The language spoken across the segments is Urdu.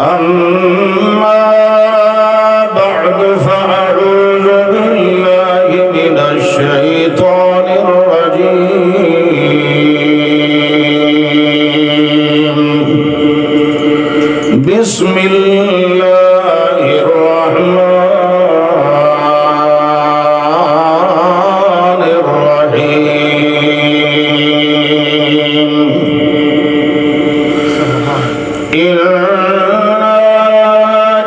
أما بعد فأعوذ بالله من الشيطان الرجيم بسم الله الرحمن الرحيم إنا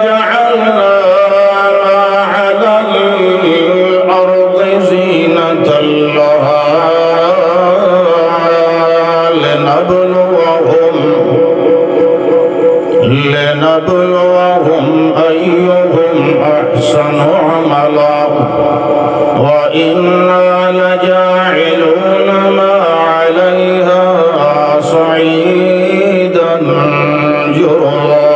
جعلنا ما على الأرض زينة لها لنبلوهم أيهم أحسن عملا وإنا لجاعلون ما عليها صعيدا جرزا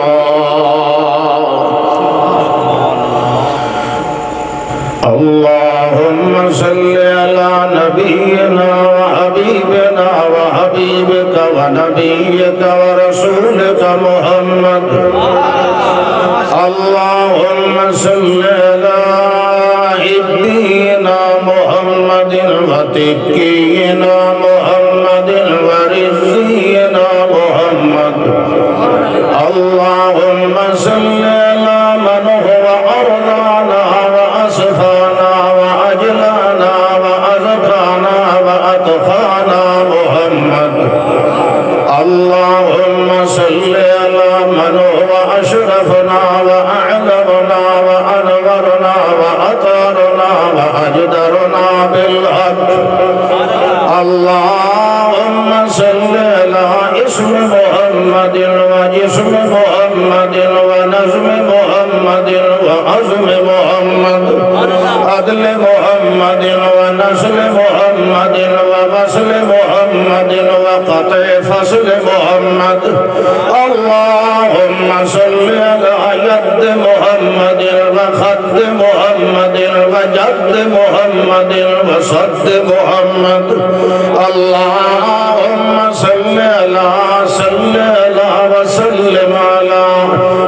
اللهم صل على نبينا وحبيبنا وحبيبك ونبيك ورسولك محمد اللهم صل على حبينا محمد وتقينا محمد ورزقنا محمد اللهم صل على من هو أرضانا وأصفانا وأجلانا وأزكانا وأطفانا محمد اللهم صل على من هو أشرفنا وأعلمنا وأنورنا وأطهرنا وأجدرنا بالحق اللهم صل على اسم محمد وجسم محمد ونظم محمد وعزم محمد عدل محمد ونسل محمد ووصل محمد وقطع فصل محمد اللهم صل على يد محمد وخد محمد وجد محمد وصد محمد اللهم صل على وسلم على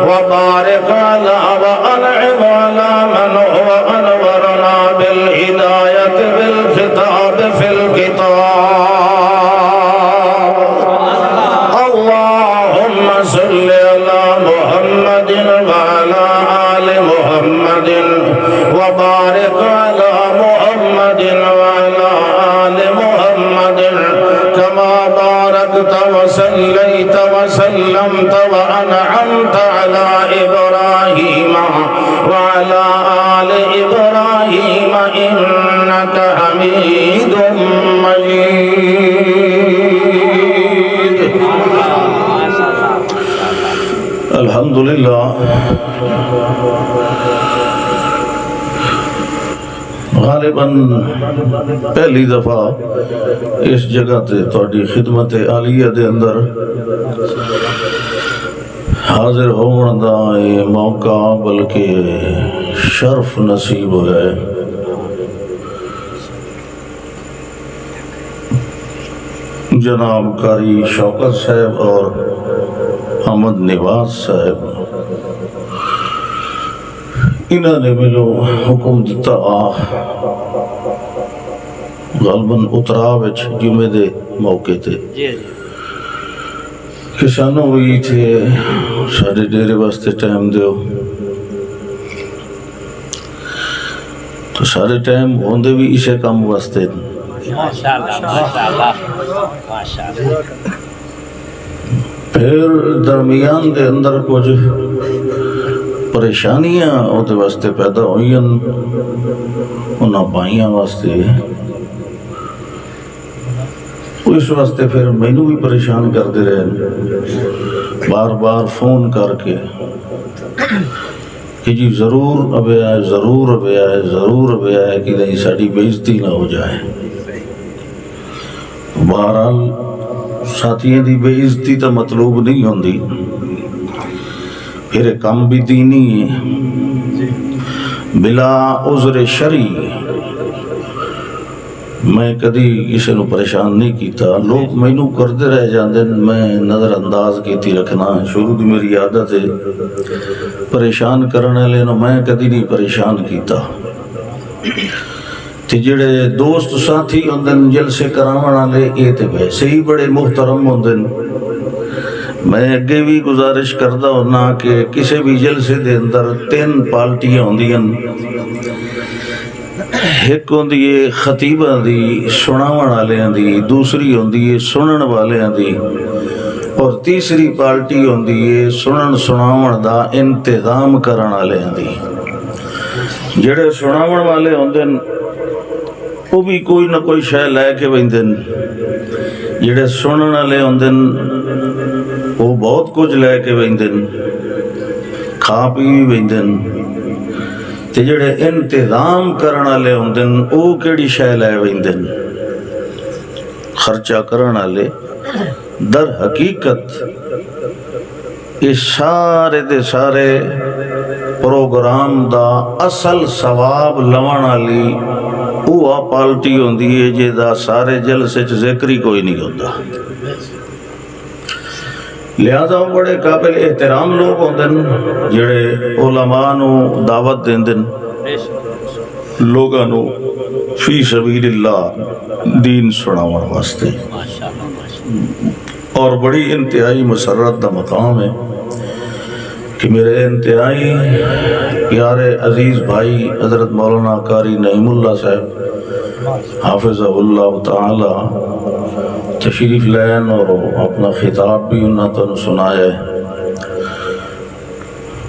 وبارك على وأنعم على من هو أنورنا بالهداية بالخطاب في الكتاب اللهم صل على محمد وعلى آل محمد وبارك على محمد وعلى آل محمد كما باركت وصليت وسلمت وأنعمت على إبراهيم وعلى آل إبراهيم إنك حميد مجيد الحمدللہ غالباً پہلی دفعہ اس جگہ تے تہاڈی خدمت عالیہ دے اندر حاضر ہون دا یہ موقع بلکہ شرف نصیب ہے جناب قاری شوکت صاحب اور احمد نواز صاحب انہوں نے ملو حکم دیتا غالباً اتراو جمعے دے موقع تے کہ سانو ہوئی تھے سارے ڈیرے واسطے ٹائم دیو تو سارے ٹائم ہوندے بھی اسے کام واسطے پھر درمیان دے اندر کچھ پریشانیاں ہوتے واسطے پیدا ہوئی انہاں بھائیاں واسطے اس واسطے پھر مینوں بھی پریشان کرتے رہے بار بار فون کر کے کہ جی ضرور ابے آئے ضرور ابے آئے ضرور ابے آئے کہ نہیں ساڑی بےزتی نہ ہو جائے بہرحال ساتھیاں دی بےزتی تو مطلوب نہیں ہوندی پھر کم بھی دینی ہے بلا عذر شرعی میں کدی کسی نو پریشان نہیں کیتا، لوگ مینوں کرتے رہ جاندے، میں نظر انداز کیتی رکھنا، شروع دی میری عادت ہے، پریشان کرنے والے نو میں کدی نہیں پریشان کیتا۔ تے جڑے دوست ساتھی ہوندن جلسے کراون والے، یہ تے ویسے ہی بڑے محترم ہوندن۔ میں اگے بھی گزارش کردا ہونا کہ کسی بھی جلسے دے اندر 3 پارٹیاں ہوندیاں، ایک ہوندی ہے خطیباں دی، سناون والیاں دی، دوسری ہوندی ہے سنن والیاں دی، اور تیسری پارٹی ہوندی ہے سنن سناون دا انتظام کرن والیاں دی۔ جڑے سناون والے ہوندن وہ بھی کوئی نہ کوئی شے لے کے ویندن، جڑے سنن والے ہوندن وہ بہت کچھ لے کے ویندن، کھا پی بھی ویندن، تے جڑے انتظام کرن والے ہوندن وہ کیڑی شے لے ویندن؟ خرچہ کرن والے در حقیقت یہ سارے دے سارے پروگرام دا اصل ثواب لون والی وہ پارٹی ہوندی ہے جہدا سارے جلسے چ ذکر ہی کوئی نہیں ہوتا۔ لہذا وہ بڑے قابل احترام لوگ ہوندن جڑے علماء نو دعوت دیندن، لوگاں نو فی سبیل اللہ دین سناون واسطے، اور بڑی انتہائی مسرت دا مقام ہے کہ میرے انتہائی پیارے عزیز بھائی حضرت مولانا قاری نعیم اللہ صاحب حافظہ اللہ تعالی تشریف لین اور اپنا خطاب بھی انہوں نے سنایا ہے۔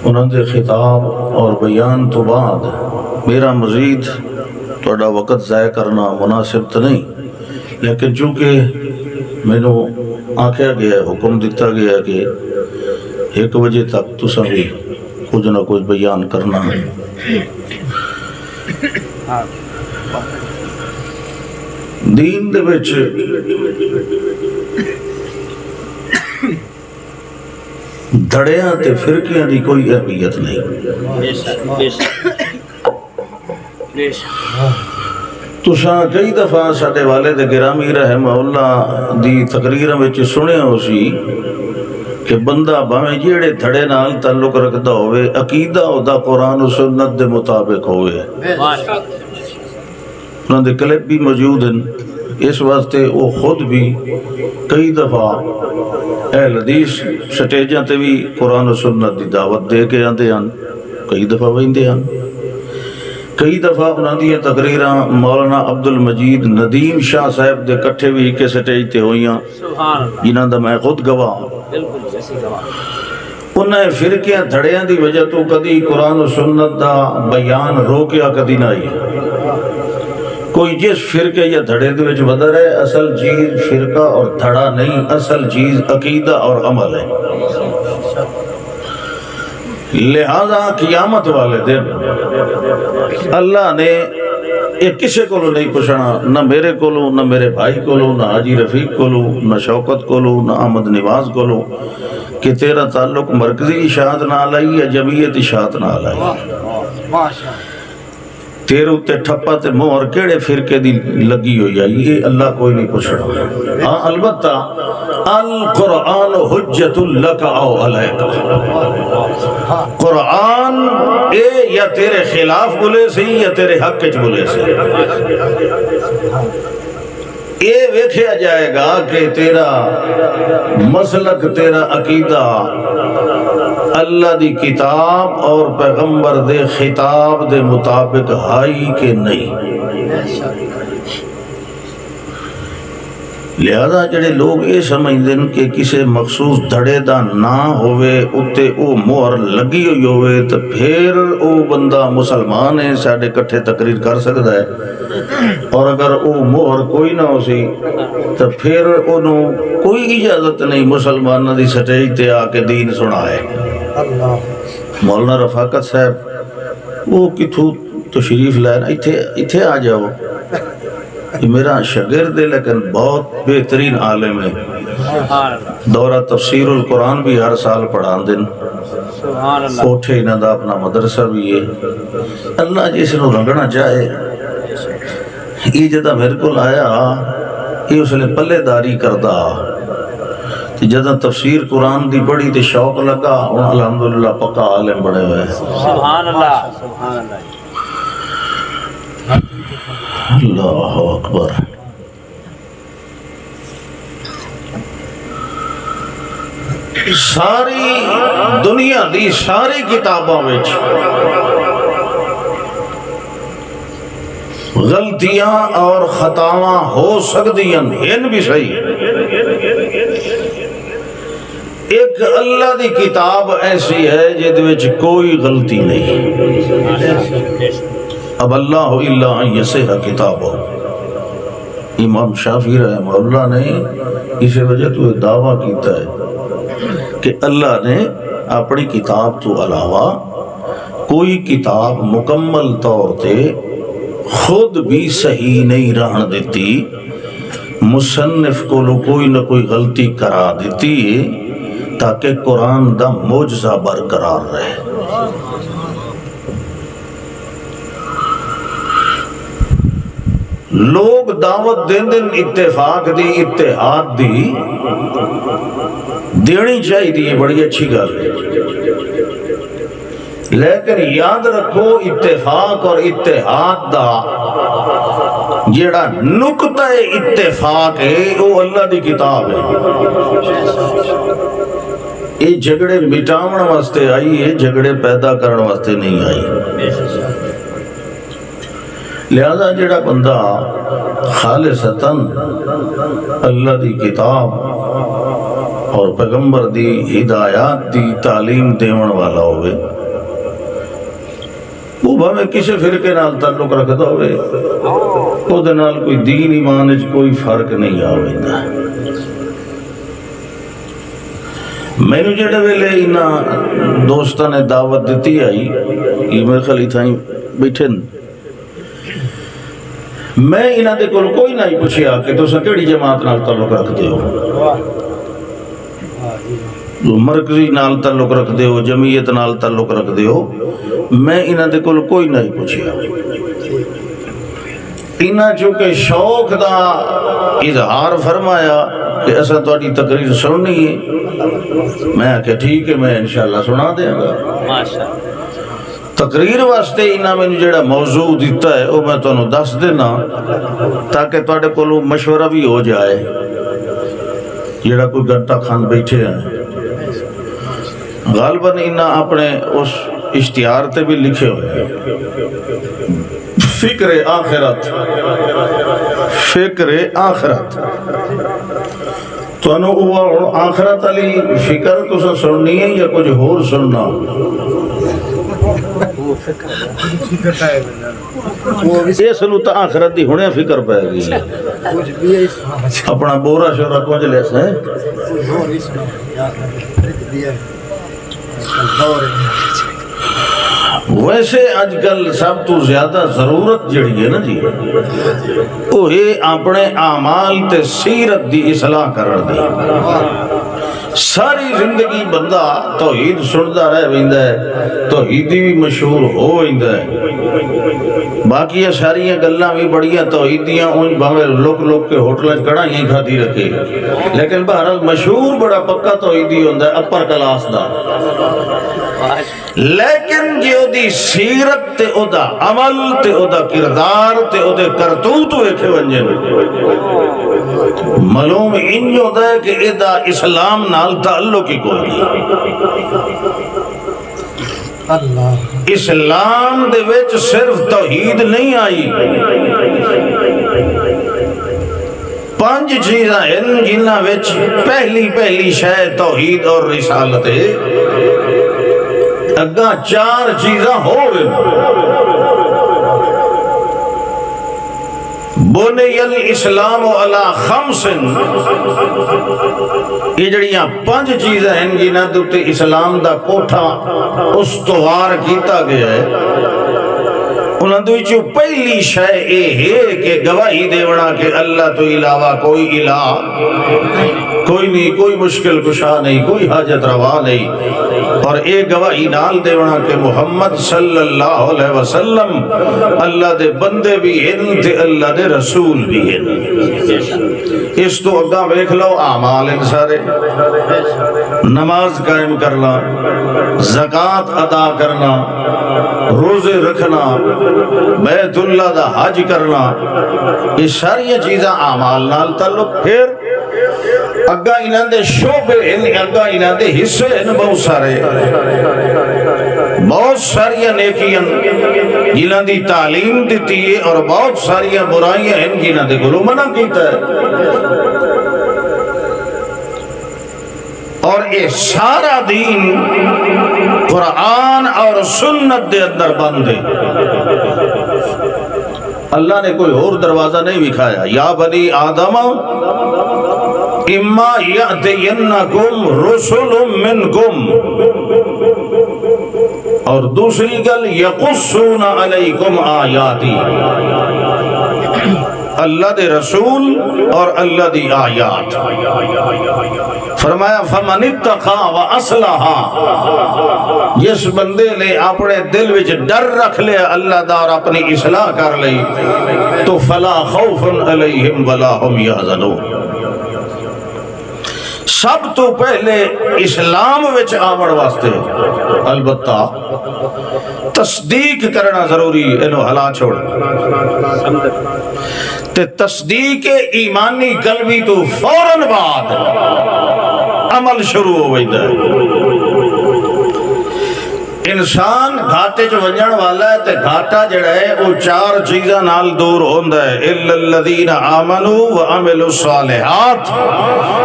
انہوں نے خطاب اور بیان تو بعد میرا مزید تھوڑا وقت ضائع کرنا مناسب تو نہیں، لیکن چونکہ میں نے آکھیا گیا، حکم دیتا گیا کہ 1 بجے تک تساں بھی کچھ نہ کچھ بیان کرنا ہے۔ دین دے وچ دھڑیاں تے فرقیاں دی کوئی اہمیت نہیں۔ تساں کئی دفعہ ساڈے والد گرامی رحمہ اللہ دی تقریراں وچ سنیا ہو سی کہ بندہ بھاویں جیڑے دھڑے نال تعلق رکھدا ہوئے، عقیدہ اودا قرآن و سنت دے مطابق ہوئے، انہاں دے کلپ بھی موجود ہیں۔ اس واسطے وہ خود بھی کئی دفعہ اہل حدیث سٹیجاں تے بھی قرآن و سنت دی دعوت دے کے آندے ہیں، کئی دفعہ ویندے ہیں، کئی دفعہ انہاں دی تقریراں مولانا عبد المجید ندیم شاہ صاحب دے کٹھے بھی کے سٹیج تے ہوئیاں، جنہاں دا میں خود گواہ۔ انہیں فرقیاں دھڑیاں دی وجہ تو کدی قرآن و سنت دا بیان روکیا کدی نہ آئی۔ کوئی جس فرقے یا دھڑے دے وچ ودر ہے، اصل چیز فرقہ اور دھڑا نہیں، اصل چیز عقیدہ اور عمل ہے۔ لہذا قیامت والے دن اللہ نے یہ کسے کو نہیں پوچھنا، نہ میرے کو، نہ میرے بھائی کو، نہ حاجی رفیق کو، نہ شوکت کو، نہ احمد نواز کو، کہ تیرا تعلق مرکزی اشاعت نال آئی یا جمعیت اشاعت نال آئی، تیرے اتے ٹھپا تے مہر کیڑے فرقے دی لگی ہوئی آئی، یہ اللہ کوئی نہیں پوچھنا۔ ہاں البتہ القرآن حجت لک او علیک، قرآن اے یا تیرے خلاف بولے سی یا تیرے حق وچ بولے سی، یہ ویکھیا جائے گا کہ تیرا مسلک، تیرا عقیدہ اللہ دی کتاب اور پیغمبر دے خطاب دے مطابق ہائی کہ نہیں۔ لہذا جڑے لوگ یہ سمجھدیں کہ کسی مخصوص دھڑے دا نہ ہوئے اتے او مہر لگی ہوئی ہوئے تو پھر او بندہ مسلمان ہے، ساڈے کٹھے تقریر کر سکتا ہے، اور اگر او مہر کوئی نہ ہو سی تو پھر انہوں کوئی اجازت نہیں مسلمانہ دی سٹیج تے آ کے دین سنائے۔ مولانا رفاقت صاحب وہ کتھوں تشریف لائن، اتھے آ جاؤ، یہ میرا شاگرد ہے لیکن بہت بہترین عالم ہے، دورہ تفسیر القرآن بھی ہر سال پڑھان دن، کوٹھے انہاں دا اپنا مدرسہ بھی ہے۔ اللہ جس نو رنگنا چاہے یہ جدہ میرے کو آیا یہ اس نے پلے داری کردہ جدہ تفسیر قرآن دی بڑی تے شوق لگا ہوں الحمدللہ پکا عالم بڑے ہوئے سبحان اللہ سبحان اللہ اللہ اکبر ساری دنیا دی ساری کتابوں میں غلطیاں اور خطاواں ہو سکدیاں ہیں بھی صحیح ایک اللہ دی کتاب ایسی ہے جہدے وچ کوئی غلطی نہیں اب اللہ الا ان یصح کتابہ امام شافعی رحمہ اللہ نے اسی وجہ تو دعویٰ کیتا ہے کہ اللہ نے اپنی کتاب تو علاوہ کوئی کتاب مکمل طور تے خود بھی صحیح نہیں رہن دیتی مصنف کو کوئی نہ کوئی غلطی کرا دیتی تاکہ قرآن دا معجزہ برقرار رہے لوگ دعوت دین دن اتفاق دی اتحاد دی دینی چاہیے دی بڑی اچھی گل ہے لیکن یاد رکھو اتفاق اور اتحاد دا جیڑا نقطہ اتفاق ہے وہ اللہ دی کتاب ہے یہ جھگڑے مٹاون واسطے آئی ہے جھگڑے پیدا کرن واسطے نہیں آئی لہذا جڑا بندہ خالصتاً اللہ دی کتاب اور پیغمبر دی ہدایات دی تعلیم دیون والا ہوئے وہ بھاوے کسی فرقے نال تعلق رکھتا ہوئے وہ دے نال کوئی دین ایمان وچ کوئی فرق نہیں آویندا مینو جڑے ویلے انہاں دوستاں نے دعوت دیتی آئی یہ میرے خیال تھائیں بیٹھے میں انہاں دے کول کوئی نہیں پوچھیا کہ تساں کیڑی جماعت نال تعلق رکھتے ہو مرکزی نال تعلق رکھتے ہو جمعیت نال تعلق رکھتے ہو میں انہاں دے کول کوئی نہیں پوچھیا انہاں چونکہ شوق دا اظہار فرمایا کہ ایسا تہاڈی تقریر سننی ہے میں کہ ٹھیک ہے میں انشاءاللہ سنا دیں گا تقریر واسطے انہاں میں جڑا موضوع دیتا ہے وہ میں تانوں دس دینا تاکہ تہاڈے کولوں مشورہ بھی ہو جائے جڑا کوئی گھنٹہ کھان بیٹھے ہیں غالباً انہاں اپنے اس اشتہار تے بھی لکھے ہوئے ہیں فکر آخرت فکر آخرت تو انہوں وہ آخرت علی فکر تو سننی ہے یا کچھ اور سننا یہ سنو تا آخرت دی ہونے فکر پہ گئی اپنا بورا شورا کونج لے سے ویسے آج کل سب تو زیادہ ضرورت جڑی ہے نا جی وہ ہے اپنے اعمال تے سیرت دی اصلاح کرن دی ساری زندگی بندہ توحید سندا رہ ویندا ہے توحیدی بھی مشہور ہو ویندا ہے باقی ساری گلاں بھی بڑیاں توحیدیاں اون بھاویں لوک لوک کے ہوٹلاں وچ کڑھائیاں کھادی رکھے لیکن بہرحال مشہور بڑا پکا توحیدی ہوندا ہے اپر کلاس دا لیکن جو دی سیرت تے او دا عمل تے او دا کردار تے او دے کرتوت ویکھے ونجن معلوم انج ہوندا ہے کہ اے دا اسلام نال تعلق ہی کوئی نہیں اسلام دے وچ صرف توحید نہیں آئی 5 چیزاں ہیں جنہاں وچ پہلی شے توحید اور رسالت ہے اگاں 4 چیزاں ہو رہے بنی الاسلام علی 5 یہ جڑیاں 5 چیزیں ہیں جنہاں دوتے اسلام دا کوٹھا استوار کیتا گیا ہے انہاں دو جو پہلی شے اے ہے کہ گواہی دیونا کہ اللہ تو علاوہ کوئی الہ کوئی نہیں کوئی مشکل کشا نہیں کوئی حاجت روا نہیں اور اے گواہی نال دیونا کہ محمد صلی اللہ علیہ وسلم اللہ دے بندے بھی ہیں تے اللہ دے رسول بھی ہیں۔ اس تو اگاں ویکھ لو اعمال ان سارے، نماز قائم کرنا، زکوٰۃ ادا کرنا، روزے رکھنا، بیت اللہ دا حج کرنا، یہ ساری چیزاں اعمال نال تعلق۔ پھر اگا انہاں دے شعبے ہیں، اگا انہاں دے حصے ہیں بہت سارے، بہت ساری نیکیاں جنہاں دی تعلیم دیتی ہے، اور بہت ساری برائیاں ہیں جنہاں دے گلو منع کیتا ہے۔ اور یہ سارا دین قرآن اور سنت دے اندر بند ہے۔ اللہ نے کوئی اور دروازہ نہیں دکھایا۔ یا بنی آدم اما یأتینکم رسل منکم، اور دوسری گل یقصون علیکم آیاتی، اللہ دے رسول اور اللہ دی آیات۔ فرمایا فمن اتقا و اصلحا، جس بندے نے اپنے دل وچ ڈر رکھ لیا اللہ دا اور اپنی اصلاح کر لی تو فلا خوف علیہم ولا هم یحزنون۔ سب تو پہلے اسلام وچ آمن واسطے البتہ تصدیق کرنا ضروری، انہوں ہلا چھوڑ تے تصدیق ایمانی قلبی تو فوراً بعد عمل شروع ہو گئی ہے۔ انسان گھاٹے جو ونجن والا ہے تے گھاٹا جڑا ہے وہ چار چیزاں نال دور ہوندا ہے، الا الذین آمنوا وعملوا الصالحات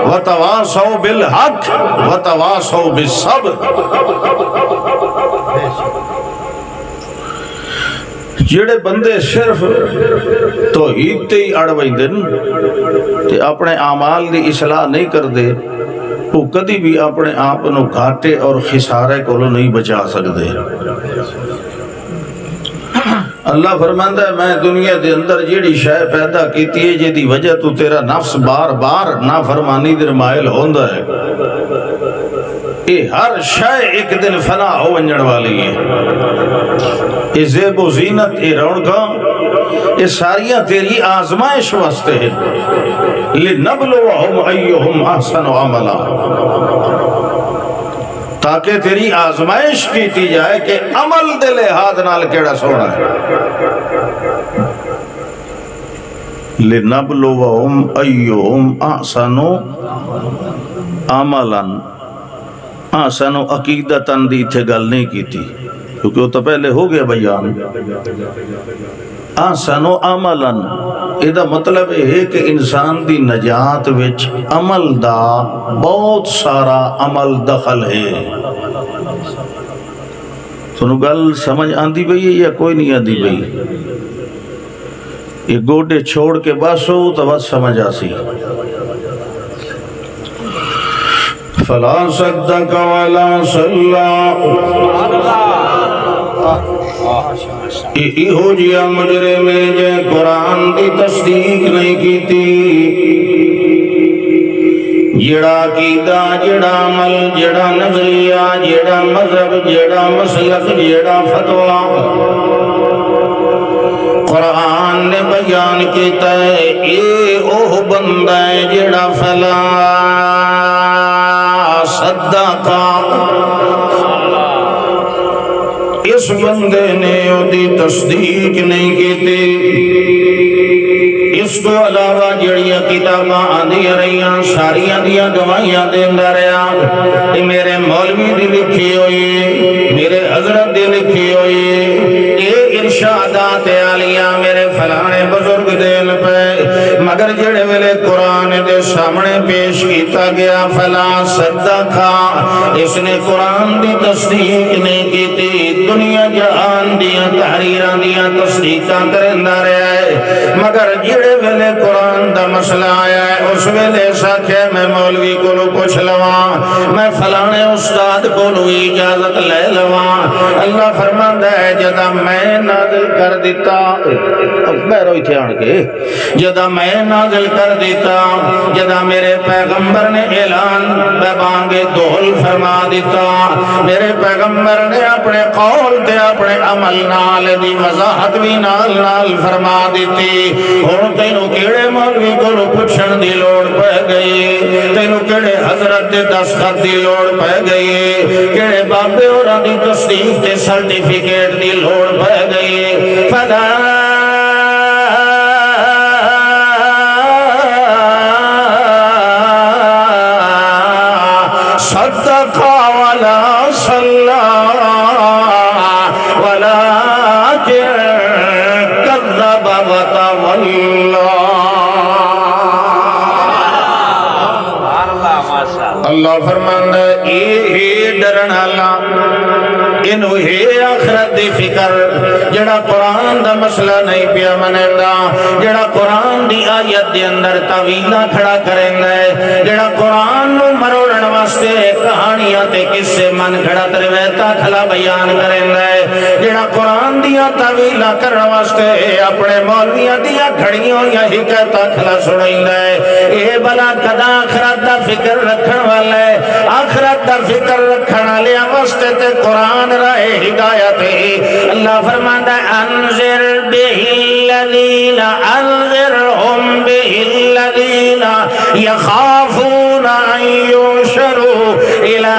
وتواصوا بالحق وتواصوا بالصبر۔ جڑے بندے صرف توحید تے ہی اڑ ویندن تے اپنے اعمال دی اصلاح نہیں کردے، وہ کدی بھی اپنے آپ نو گھاٹے اور خسارے کو نہیں بچا سکتے۔ اللہ فرماندا ہے میں دنیا دے اندر جیڑی شے پیدا کیتی ہے جے دی وجہ تو تیرا نفس بار بار نافرمانی دے مائل ہوندا ہے، یہ ہر شے ایک دن فنا ہو ونجن والی ہے۔ یہ زیب و زینت، یہ رونقاں، یہ ساریاں تیری آزمائش واسطے ہیں، لِنَبْلُوَهُمْ أَيُّهُمْ أَحْسَنُ عَمَلًا، تاکہ تیری آزمائش کیتی جائے کہ عمل دے لحاظ نال کیڑا سونا ہے۔ لِنَبْلُوَهُمْ أَيُّهُمْ أَحْسَنُ عَمَلًا، آسانو عقیدتاً دی تھے گل نہیں کیتی کیونکہ وہ تو پہلے ہو گیا بیان۔ آسانو عملاً یہ مطلب ہے کہ انسان دی نجات وچ عمل دا بہت سارا عمل دخل ہے۔ سنو گل سمجھ آندی بھئی ہے یا کوئی نہیں آندی بھئی؟ یہ گوڑے چھوڑ کے باسو تو بس سمجھ آسی۔ فلا صدق ولا صلى، ایہو جیا مجرم جے قرآن دی تصدیق نہیں کیتی، جڑا عقیدہ، جڑا عمل، جڑا نظریہ، جڑا مذہب، جڑا مسلک، جڑا فتویٰ قرآن نے بیان کیتا ہے، اے اوہ بندہ ہے جڑا فلا صدقہ، اس بندے نے دی تصدیق نہیں کیتی۔ اس کو علاوہ جڑیاں کتاباں آندیاں رہیاں ساریاں دیاں گواہیاں دیندا رہیا، یہ میرے مولوی دی لکھی ہوئی، میرے حضرت دی لکھی ہوئی، یہ ارشادات عالیہ میرے فلانے بزرگ دین پہ، مگر جڑے ویلے قرآن دے سامنے پیش کیتا گیا فلا صدقہ، اس نے قرآن دی تصدیق نہیں کیتی، دنیا جہان دیاں تحریراں دیاں تصدیقاں کرندا رہیا ہے، مگر جڑے ویلے قرآن دا دا مسئلہ آیا ہے اس ویلے ساکھے میں مولوی کو پوچھ لواں میں فلانے استاد کو اجازت لے لواں اللہ فرماندا ہے جدا میں نازل کر دیتا بہرو ہی آن کے جدا میں نازل کر دیتا جدا میرے پیغمبر نے اعلان بانگے دول فرما دیتا میرے پیغمبر نے اپنے قول تے اپنے عمل نال دی وضاحت بھی نال نال فرما دیتی ہن تینوں کیڑے مولوی کو پوچھن دی لوڑ پہ گئی تینوں کیڑے حضرت دے دستخط دی لوڑ پہ گئی کیڑے بابے اوراں دی تصدیق تے سرٹیفکیٹ دی لوڑ پہ گئی فدا صدق ولا صلى ولكن كذب وتولى اللہ فرماندا ہے اے ڈرن والا انہوں ہے آخرت دی فکر جڑا قرآن دا مسئلہ نہیں پیا منیندا جڑا قرآن دی آیت دے اندر تعویلاں کھڑا کریندا ہے جڑا قرآن نو مروڑن واسطے کہانیاں تے قصے من کھڑا روایتاں کھلا بیان کریندا ہے جڑا قرآن دیاں تعویلاں کرن واسطے اپنے مولویاں دیاں کھڑیاں یا حکایتاں کھلا سنائیندا ہے اے بلا کدا آخرت دا فکر رکھن والا ہے آخرت دا فکر رکھن والے واسطے تے قرآن رائے ہدایت ہے اللہ فرماندا ہے انذر به الذین انذرهم به الذین یخافون ان یحشروا الی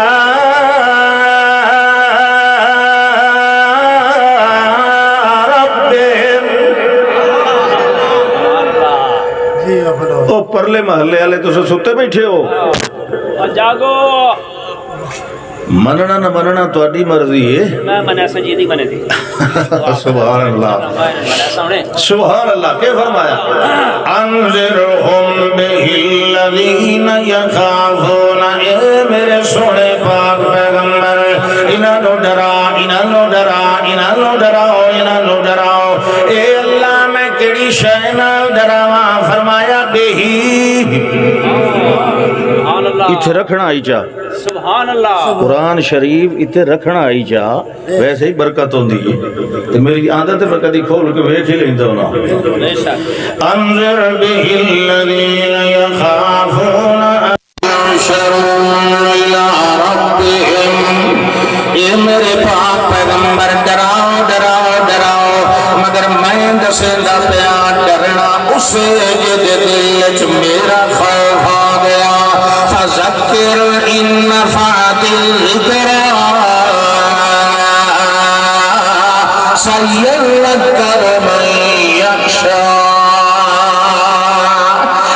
ربهم او پرلے محلے والے تساں ستے بیٹھے ہو جاگو مننا نہ مننا تہاڈی مرضی ہے میں منیا سنجیدی منے دی سبحان اللہ سبحان اللہ کیا فرمایا انذرهم به الذین یخافون اے میرے سونے پاک پیغمبر انہاں نو ڈرا انہاں نو ڈرا انہاں نو ڈراؤ انہاں نو ڈراؤ اے اللہ میں کیڑی شے نال ڈراواں فرمایا بہی سبحان اللہ اتھے رکھنا آئی چا سبحان اللہ قرآن شریف اتنے رکھنا آئی جا ویسے ہی برکت ہوندی ہے تو میری عادت ہے میں کدی کھول کے ویکھ ہی لیندا ہونا بے شک انذر به الذین یخافون ان یحشروا الی ربهم اے میرے پاک پیغمبر ڈراؤ ڈراؤ ڈراؤ مگر میں دسیندا پیا ڈرنا اسے جے دل وچ میرا خوف آ گیا فذکر ان نفعت الذکرى سیذکر من یخشی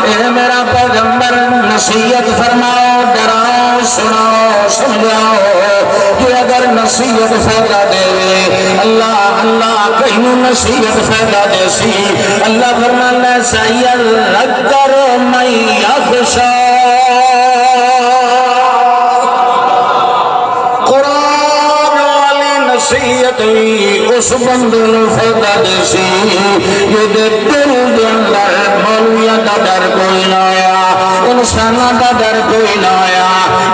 اے میرا پیغمبر نصیحت فرماؤ ڈراؤ سناؤ سمجھاؤ کہ اگر نصیحت فائدہ دے اللہ اللہ کہیں نصیحت فائدہ دے سی اللہ فرمانا سیذکر من یخشی نصیحت اس بندے نو فائدہ دے سی یہ دل دے اندر مولویاں دا ڈر کوئی نہ آیا انساناں دا ڈر کوئی نہ آیا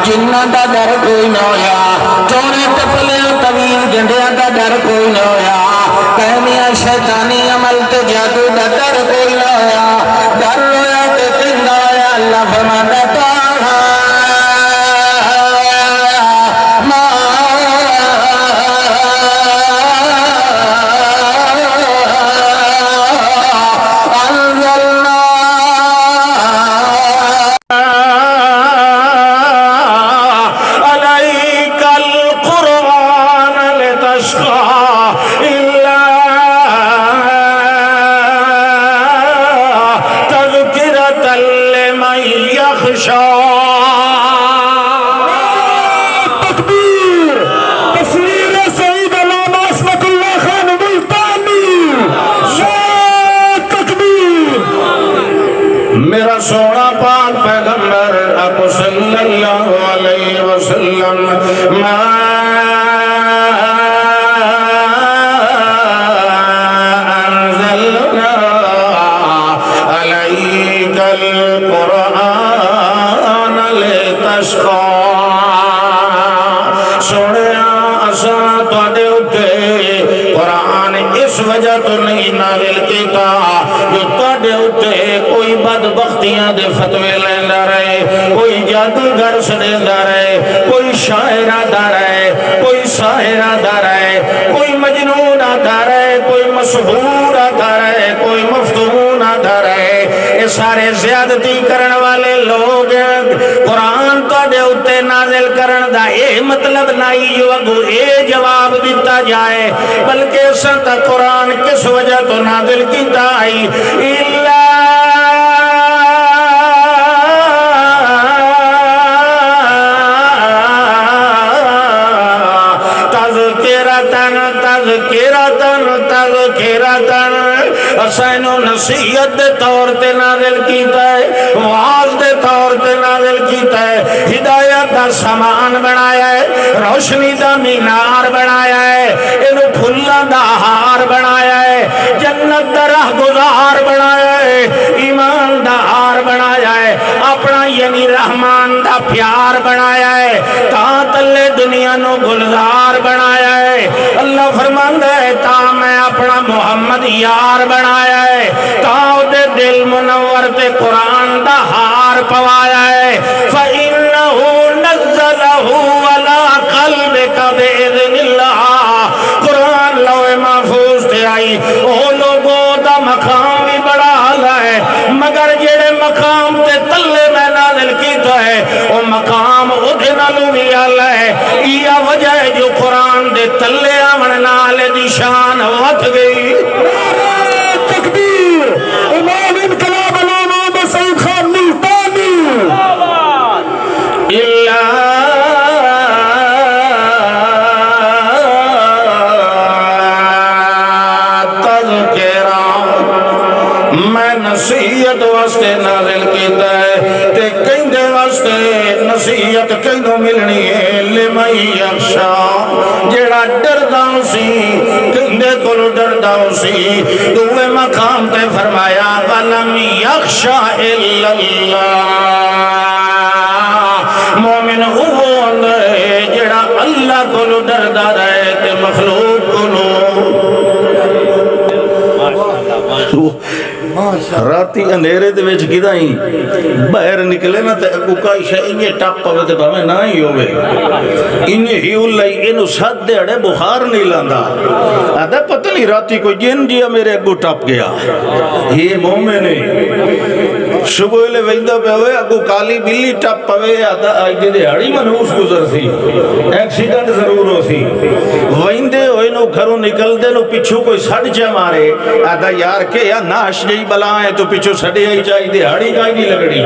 جناں دا ڈر کوئی نہ آیا چوڑے ٹپلیاں طویل ڈنڈیاں دا ڈر کوئی نہ آیا کہمیاں شیطانی عمل تے جادو دا ڈر کوئی نہ آیا ڈر ہویا تے کہندا آیا اللہ فرماندا عليك اساں تواڈے اُتے قرآن اس وجہ تو نہیں نازل کیتا جو تواڈے اُتے کوئی بدبختیاں دے فتوے لیندا رہے، کوئی جادوگر سڑیندا رہے، کوئی شاعر آندا رہے، کوئی ساحر آندا رہے، کوئی مجنون آندا رہے، کوئی مسحور آندا رہے، کوئی مفتون آندا رہے۔ یہ سارے زیادتی کرن والے لوگ قرآن تواڈے اُتے نازل کرن دا اے مطلب نہیں جو اگو اے جواب دیتا جائے، بلکہ سنتا قرآن کس وجہ تو نازل کیتا آئی تذکرتن اسینو نصیحت دے طور تے نازل کیتا ہے، واعظ دے طور تے نازل کیتا ہے، ہدایت دا سامان بنایا ہے، روشنی دا مینار بنایا ہے، اینو پھلاں دا ہار بنایا ہے، جنت دا راہ گزار بنایا ہے، ایمان دا ہار بنایا ہے، اپنا یعنی رحمان دا پیار بنایا ہے، تاں تلے دنیا نو گلزار بنایا ہے۔ اللہ فرماندا ہے تاں میں اپنا محمد یار بنایا ہے، تاں دے دل منور تے قرآن دا ہار پوایا ہے۔ فَإِنَّهُ نَزَّلَهُ عَلَىٰ قَلْبِكَ بِإِذْنِ اللَّهِ قرآن لوح محفوظ تے آئی، او لوگوں دا مقام بھی بڑا اعلیٰ ہے، مگر جڑے مقام تے تلے میں نازل کیتا ہے او مقام اودے نالوں بھی اعلیٰ ہے۔ یہ وجہ ہے جو قرآن دے تلے آمن نال دی شان وٹ گئی۔ تکبیر، امام انقلاب علامہ سعید خان ملتانی۔ میں نصیحت واسطے نازل کیتا ہے تے کہندے واسطے نصیحت کینوں ملنی ہے لمن یخشا جڑا ڈردا سی، کہندے کولو ڈردا سی۔ دوے مقام تے فرمایا ولم یخشا الا اللہ، مومن وہ ہوندا ہے جڑا اللہ کولو ڈردا رہے تے مخلوق کولو۔ راتی اندھیرے دے وچ کدائیں باہر نکلے نا تے اگو کائی شے انجے ٹپ پوے تے بھاویں نہ ہی ہوے، انجے ہی اللہ اینو سات دیہڑے بخار نہیں لاندا، آدھا پتہ نہیں راتی کوئی جن جیا میرے اگو ٹپ گیا۔ یہ مومن ہے، صبح لے ویندا پہ ہوئے اگو کالی بلی ٹپ پوے، آدھا آج دیہڑی منحوس گزر سی، ایکسیڈنٹ ضرور ہو سی، ویندے ہوئے نو گھروں نکل دے نو پچھو کوئی سڑ جا مارے، آدھا یار کہ یا ناش جئی بلائیں تو پچھو سڑے آئی جائی دیہڑی کائی نہیں لگڑی۔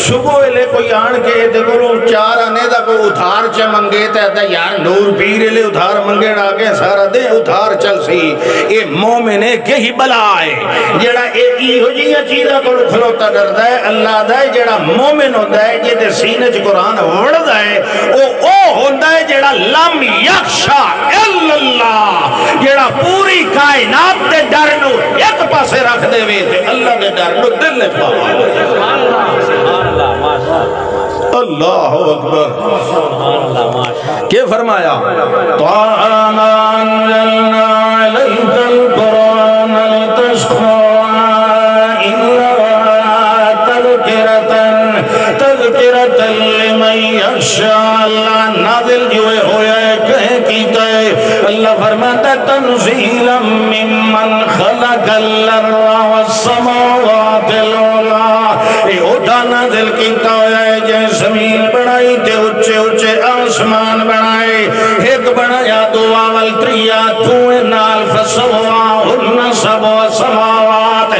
صبح لے کوئی آن کے دیکھو لو چار آنے دا کوئی ادھار چا منگے تے آدھا یار نور پیر لے ادھار منگے آگے سارا دے ادھار چل سی۔ اے مومنے کے ہی بلائے جڑا اے ہو جیہ چیزہ کو کھلوتا ڈردا ہے اللہ دا ہے، جڑا مومن ہوتا ہے جے دے سینے چ قرآن وڑدا ہے او ہوتا ہے جڑا لم یخشا الا اللہ، جڑا پوری کائنات دے ڈر نو ایک پاسے رکھ دے وے تے اللہ دے ڈر نو دل نے پاوا۔ اللہ اکبر۔ کہ فرمایا طَعَامَ أَنزَلْنَا عَلَيْكَ الْقُرْآنَ لِتَشْقَىٰ إِلَّا تَذْكِرَةً لِمَن يَخْشَىٰ۔ اللہ نازل جوئے ہویا ہے کہیں کیتا ہے، اللہ فرماتا ہے تنزیلا ممن خلق الارض والسماوات العلی۔ اے اوٹا نازل کیتا ہویا ہے جے زمین بنائی تے اچھے اچھے آسمان بنائے، ایک بنایا دو اول تریا دوئے نال فسواہن سبع سماوات،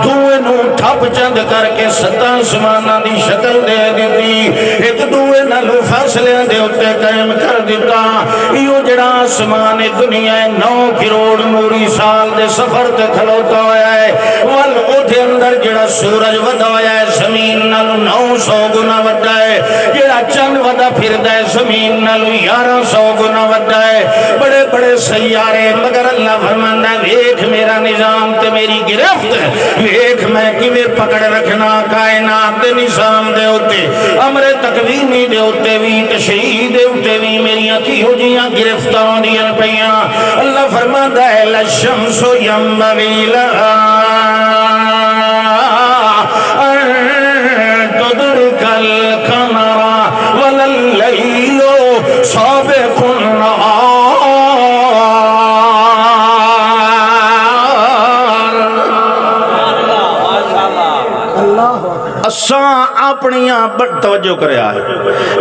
دوئے نو ٹھپ چند کر کے ست آسماناں دی شکل دے دیتی، ایک دوئے نالو فاصلے دے اتے قائم کر دیتا۔ یہ جڑا آسمان دنیا 9 کروڑ نوری سال دے سفر تے کھلوتا ہویا ہے، وال اوٹھے اندر جڑا سورج ودا ہویا ہے زمین نالو 900 گنا ودا ہے، جڑا چند ودا پھردا ہے زمین نالو 1100 گنا ودا ہے، بڑے بڑے سیارے، مگر اللہ فرماندا ہے ویکھ میرا نظام تے میری گرفت، ویکھ میں کیویں پکڑ رکھنا کائنات دے نظام دے اوتے، امر تکوینی دے اوتے وی، تشریع دے اوتے وی، میریاں کی ہو جیاں گرفتاں ہوندیاں اللہ فرماندا ہے للشمس ينبغي لها أن تدرك القمر ولا الليل سابق النهار اساں اپنیاں توجہ کریا ہے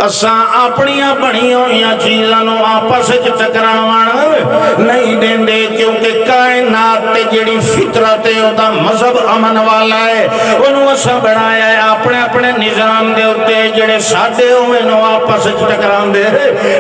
اساں اپنیاں بنی ہوئیاں چیزاں نو آپس وچ ٹکراون نہیں دیندے کیونکہ کائنات تے جڑی فطرت ہے او دا مذہب امن والا ہے اونوں اساں بنایا ہے اپنے اپنے نظام دے اوتے جڑے ساڈے ہوے نو آپس وچ ٹکراندے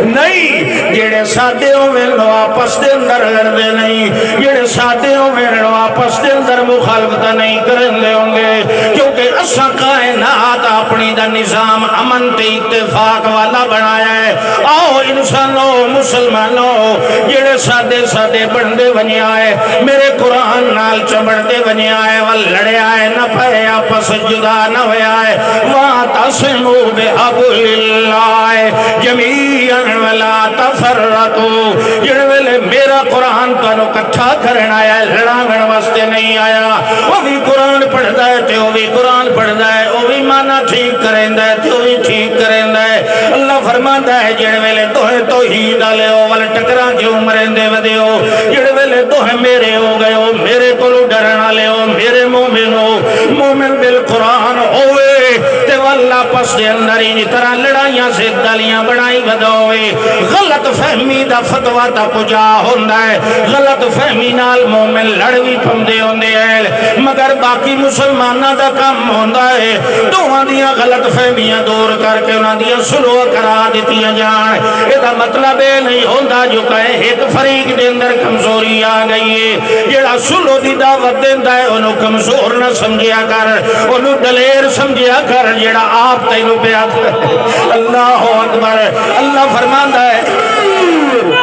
نہیں جڑے ساڈے ہوے نو آپس دے اندر لڑدے نہیں جڑے ساڈے ہوے نو آپس دے اندر مخالفت نہیں کرندے ہوں گے کیونکہ اساں کائنات اپنی دا نظام امن تے اتفاق والا بنایا ہے آؤ انسانوں مسلمانوں جڑے ساڈے بندے ونیا ہے میرے قرآن نال چمڑتے ونیا ہے لڑیا ہے نہ پھے آپس جدا نہ ہویا ہے واعتصموا بحبل اللہ جمیعا ولا تفرقوا جڑے ویلے میرا قرآن تانوں اکٹھا کرنا آیا ہے لڑاون واسطے نہیں آیا وہ بھی قرآن پڑھدا ہے تے وہ بھی قرآن پڑھدا ہے وہ بھی مانا ٹھیک کریندا ہے تے وہ بھی ٹھیک کریندا ہے اللہ فرماندا ہے جڑے ویلے دوہے توحید والے ہو ول ٹکراں کیوں مریندے ودے ہو جڑے ویلے دوہے میرے ہو گئے ہو میرے کولوں ڈرن والے ہو میرے مومن ہو مومن بالقرآن ہوئے تے واللہ پس دے اندر ہی طرح لڑائیاں سے دلیاں بنائی ودوئے غلط فہمی دا فتوہ تا پجا ہوندا ہے غلط فہمی نال مومن لڑوی پھمدے ہوندے ہیں مگر باقی مسلمانہ دا کام ہوندا ہے دوہاں دیاں غلط فہمیاں دور کر کے انہاں دیاں سلوہ کرا دیتیاں جان یہ مطلب ہے نہیں ہوندا جو کہے ایک فریق دے اندر کمزوری آ گئی ہے جڑا سلو دی دعوت دیندا ہے انہوں کمزور نہ سمجھیا کر انہوں دلیر سمجھیا کر جڑا آپ تینوں پیاد اللہ اکبر اللہ فرماندا ہے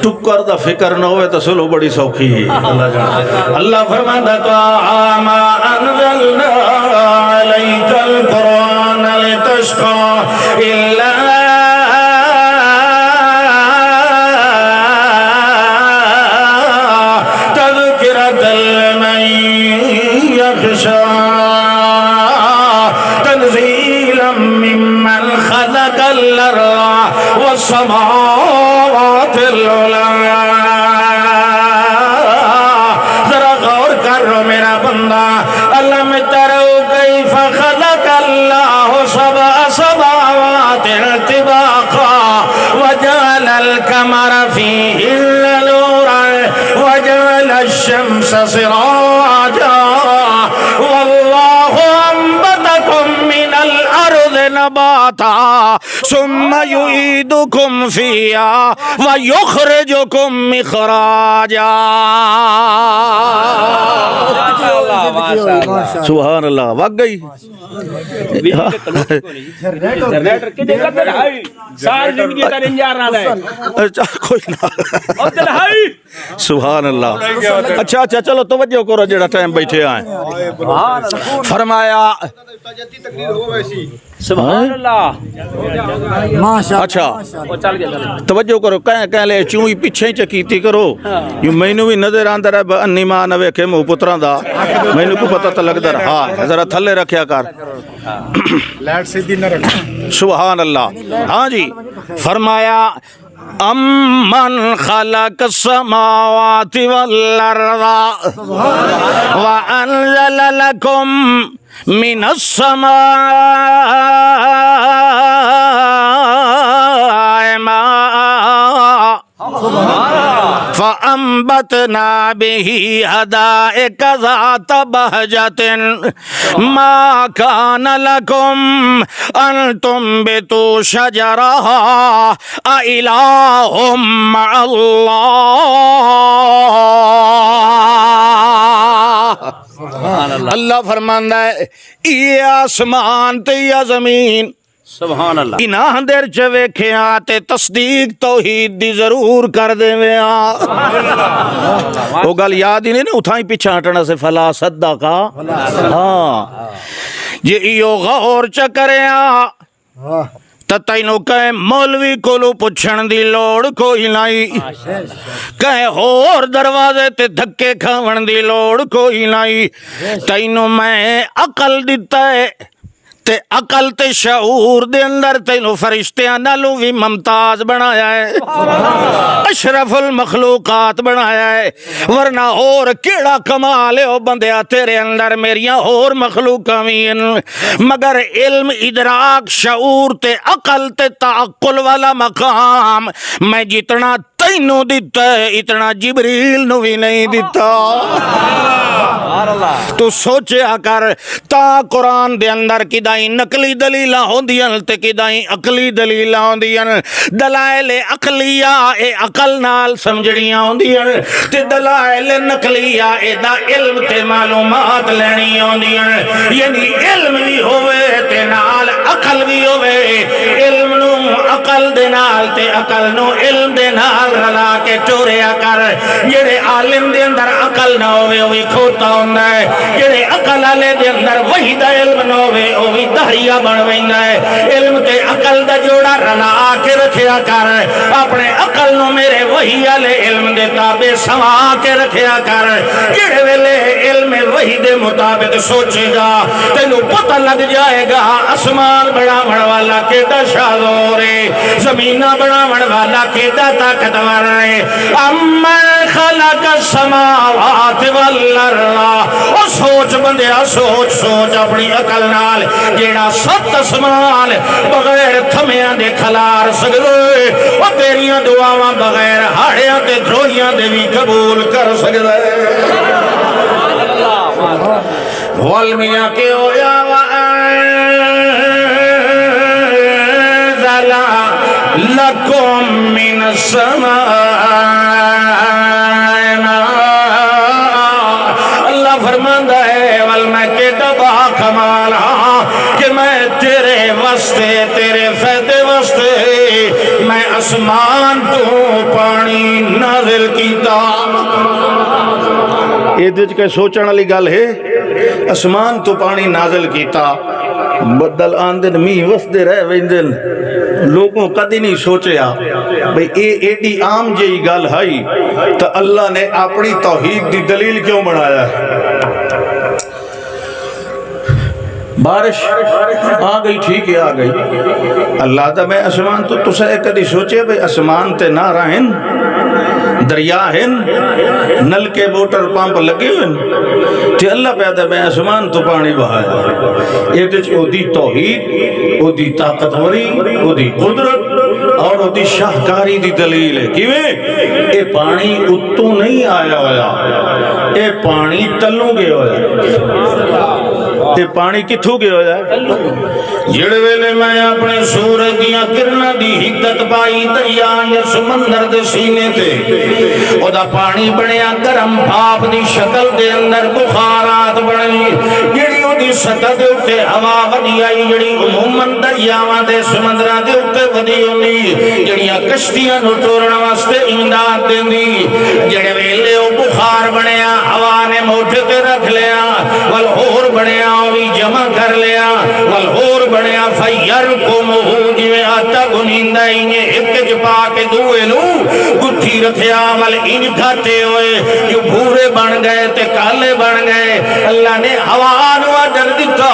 ٹکر دا فکر نہ ہوئے تو سلو بڑی سوکھی ہے اللہ جانا اللہ فرماندا تو ما انزلنا علیک القرآن لتشقى الا تذکرۃ لمن یخشی تنزیلا ممن خلق الارض والسماوات العلی ذرا غور کرو میرا بندہ علم ترو کیف خلق اللہ سبع سماوات طباقا وجعل القمر فیہن نورا وجعل الشمس سراجا واللہ انبتکم من الارض نباتا ثم يعيدكم فيها ويخرجكم مخراجا سبحان اللہ وق گئی کوئی نہ سبحان اللہ اچھا چلو توجہ کرو جڑا ٹائم بیٹھے آئے فرمایا سبحان اللہ اچھا توجہ کرو کہہ لے چوں پیچھے چکیتی کرو یوں مینوں بھی نظر آندا رہے انی ماں نہ ویکھے منہ پتراں دا مینوں کو پتہ تے لگدا رہا ذرا تھلے رکھیا کر لائٹ سیدھی نہ رکھ سبحان اللہ ہاں جی فرمایا امن خلق السماوات والارض وانزل لكم من السماء ماء فأنبتنا به حدائق ذات بهجة ما كان لكم أن تنبتوا شجرها أإله مع الله اللہ فرماندا ہے یہ آسمان تے یا زمین سبحان اللہ انہاں اندر چ ویکھیا تے تصدیق توحید دی ضرور کر دیویاں او گل یاد ہی نہیں نا اتھاں ہی پیچھے ہٹنا سے فلا صدقا ہاں جے ایو غور چ کریاں تا تینوں کہیں مولوی کولو پچھن دی لوڑ کوئی نہیں کہیں ہور دروازے تے دھکے کھاون دی لوڑ کوئی نہیں تینوں میں عقل دیتا ہے تے عقل تے شعور دے اندر تینوں فرشتیاں نالوں بھی ممتاز بنایا ہے اشرف المخلوقات بنایا ہے ورنہ اور کیڑا کمال ہے او بندیا تیرے اندر میریاں اور مخلوقاں بھی ہیں مگر علم ادراک شعور تے عقل تے تعقل والا مقام میں جتنا تینوں دیتا ہے اتنا جبریل نو بھی نہیں دیتا تو سوچیا کر تا قرآن دے اندر کدائیں نقلی دلیلہ ہوندیاں تے کدائیں عقلی دلیلہ ہوندیاں دلائل عقلیہ اے عقل نال سمجھڑیاں ہوندیاں تے دلائل نقلیہ اے دا علم تے معلومات لینی ہوندیاں یعنی علم بھی ہوئے تے نال عقل بھی ہوئے علم نو عقل دے نال تے عقل نو علم دے نال رلا کے ٹوریا کر جڑے عالم دے اندر عقل نہ ہوئے وہی کھوتا ہوندہ ہے جڑے عقل والے دے اندر وہی دا علم نہ ہوئے وہی دہریا بن ویندا ہے علم تے عقل دا جوڑا رلا کے رکھیا کر اپنے عقل نو میرے وہی والے علم دے تابع سوا کے رکھیا کر جڑے ویلے علم وہی دے مطابق سوچے گا تینوں پتہ لگ جائے گا آسمان بناون والا کیڈا شاذور ہے زمیناں بناون والا کیڈا طاقتور ہے امن خلق السماوات والارض او سوچ بندیا سوچ سوچ اپنی عقل نال جیڑا 7 آسمان بغیر تھمیاں دے کھلار سکدے او تیریاں دعاواں بغیر ہاڑیاں تے دھرویاں دے بھی قبول کر سکدے والمیاں کے ہویا وَأَنزَلَ لَكُم مِّنَ السَّمَاءِ اللہ فرماندا ہے والماء کے دبا کمال کہ میں تیرے واسطے تیرے فائدے واسطے میں آسمان تو پانی نازل کیتا یہ دج کے سوچن والی گل ہے آسمان تو پانی نازل کیتا بدل آندن می وسدے رہ ویندن لوگوں کدی نہیں سوچیا بھئی اے ایڈی عام جئی گل ہائی تو اللہ نے اپنی توحید دی دلیل کیوں بنایا ہے بارش آ گئی ٹھیک ہے آ گئی اللہ دا میں آسمان تو تسے کدی سوچے بھئی آسمان تے نہ رہن دریا ہیں نل کے موٹر پمپ لگے ہوئے تے اللہ پیدا میں آسمان تو پانی بہایا یہ دیکھ او دی توحید او دی طاقتوری او دی قدرت اور او دی شاہکاری دی دلیل ہے کیویں اے پانی اتوں نہیں آیا ہویا اے پانی تلوں گے ہویا تے پانی کتھوں گے ہویا جڑے ویلے میں اپنے سورج دیاں کرنا دی حدت پائی دریا یا سمندر دے سینے تے او دا پانی بنیا گرم بھاپ دی شکل دے اندر بخارات بنی جڑی او دی سطح دے اتے ہوا ودی آئی جڑی عموماً دریاواں دے سمندراں دے اتے ودی ہوندی جڑیاں کشتیاں نو ٹورن واسطے امداد دیندی جڑے ویلے او بخار بنیا ہوا نے موٹے تے رکھ لیا ول ہور بنیا بھی جمع کر لیا والہور بنیا فیر کو مہو جویں آتا گنیندہ انہیں ایک جپا کے دوئے نو گٹھی رکھیا وال ان کھاتے ہوئے جو بھورے بن گئے تے کالے بن گئے اللہ نے ہوان و در دیتا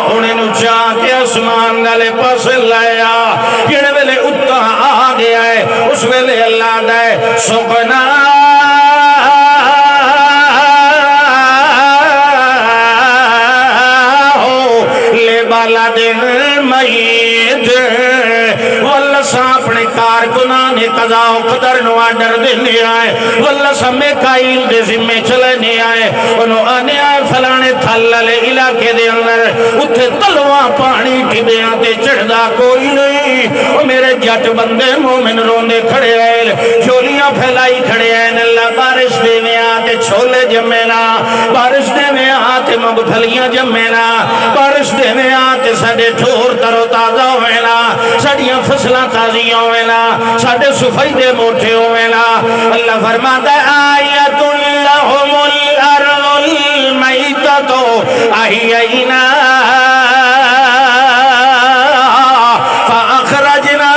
انہیں نو چاہ کے آسمان گلے پاس لایا یہ ویلے اتا آ گیا ہے اس ویلے اللہ دے سکنا دن مہید واللہ سا اپنے کارکنان قضاء و قدر نو آڈر دینے آئے واللہ سا میکائیل دے ذمہ چلنے آئے انہوں آنے آئے فلانے تھلل علاقے دے اندر اتھے تلوان پانی ٹھبیاں تے چڑھدا کوئی نہیں وہ میرے جٹ بندے مومن روندے کھڑے آئے جولیاں پھیلائی کھڑے آئے اللہ بارش دے میں آتے چھولے جمعنا بارش دے میں آتے تے مونگ پھلیاں جمنا بارش دینے تے ساڈے ٹھور ترو تازہ ہونا ساڈیاں فصلاں تازی ہونا ساڈے سفیدے موٹے ہونا اللہ فرماتا ہے آیت لہم الارض المیتۃ احیینا فاخرجنا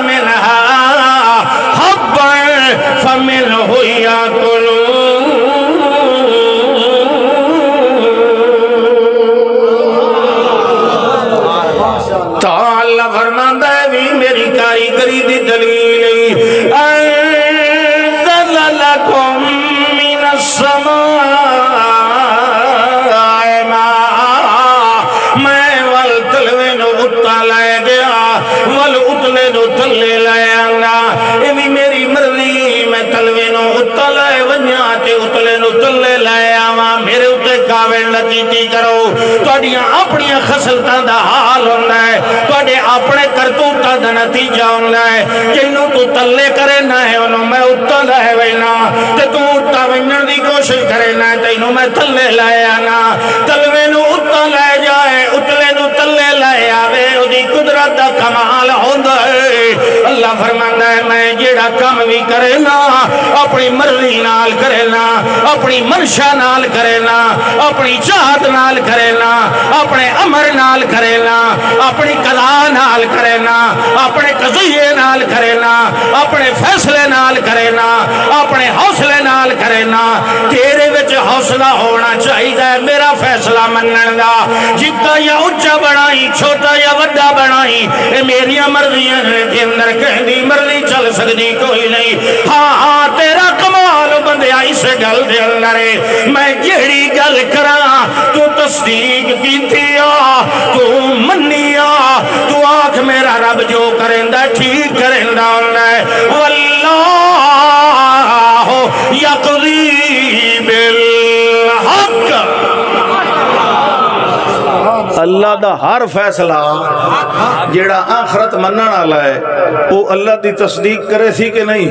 منها حبا فمنه یاکلون تو اللہ فرماتا ہے بھی میری کاریگری دی دلیل انزل لکم من السماء ماء میں والتلوے نو اتا لائے گیا والاتلے نو تلے لائے آنا یہ بھی میری مرضی میں تلوے نو اتا لائے ونیا تے اتلے نو تلے لائے آوا میرے اتے کاویں لکیتی کرو توڑیاں اپنیاں خسلتاں دا حال ہونا ہے توڑے اپنے کرتوتاں دا نتیجہ ہونا ہے جنہوں تو تلے کرے نہ ہے انہوں میں اتا لائے وینا تے تو اتا وینن دی کوشش کرے نہ ہے تینوں میں تلے لائے آنا تلوے نو اتا لائے جائے اتلے نو تلے لائے آوے او دی قدرت دا کمال ہوندہ ہے اللہ فرماندا ہے میں جیڑا کام بھی کرے نا اپنی مرضی نال کرے نا اپنی منشا نال کرے نا اپنی چاہت نال کرے نا اپنے امر نال کرے نا اپنی قضا نال کرے نا اپنے قضیے نال کرے نا اپنے فیصلے نال کرے نا اپنے حوصلے نال کرے نا تیرے وچ حوصلہ ہونا چاہیے میرا فیصلہ منن دا جتا یا اونچا بنائی چھوٹا یا وڈا بنائی اے میری مرضیاں دے اندر کہندی مرضی چل سکدی کوئی نہیں ہاں ہاں تیرا کمال بندیا اس گل دے اندر میں جیڑی گل کراں تو تصدیق کیتی تو منیا تو آنکھ میرا رب جو کریندا ٹھیک کریندا ہوندا ہے واللہ یقضی بالحق اللہ دا ہر فیصلہ جیڑا آخرت منن والا ہے وہ اللہ دی تصدیق کرے سی کہ نہیں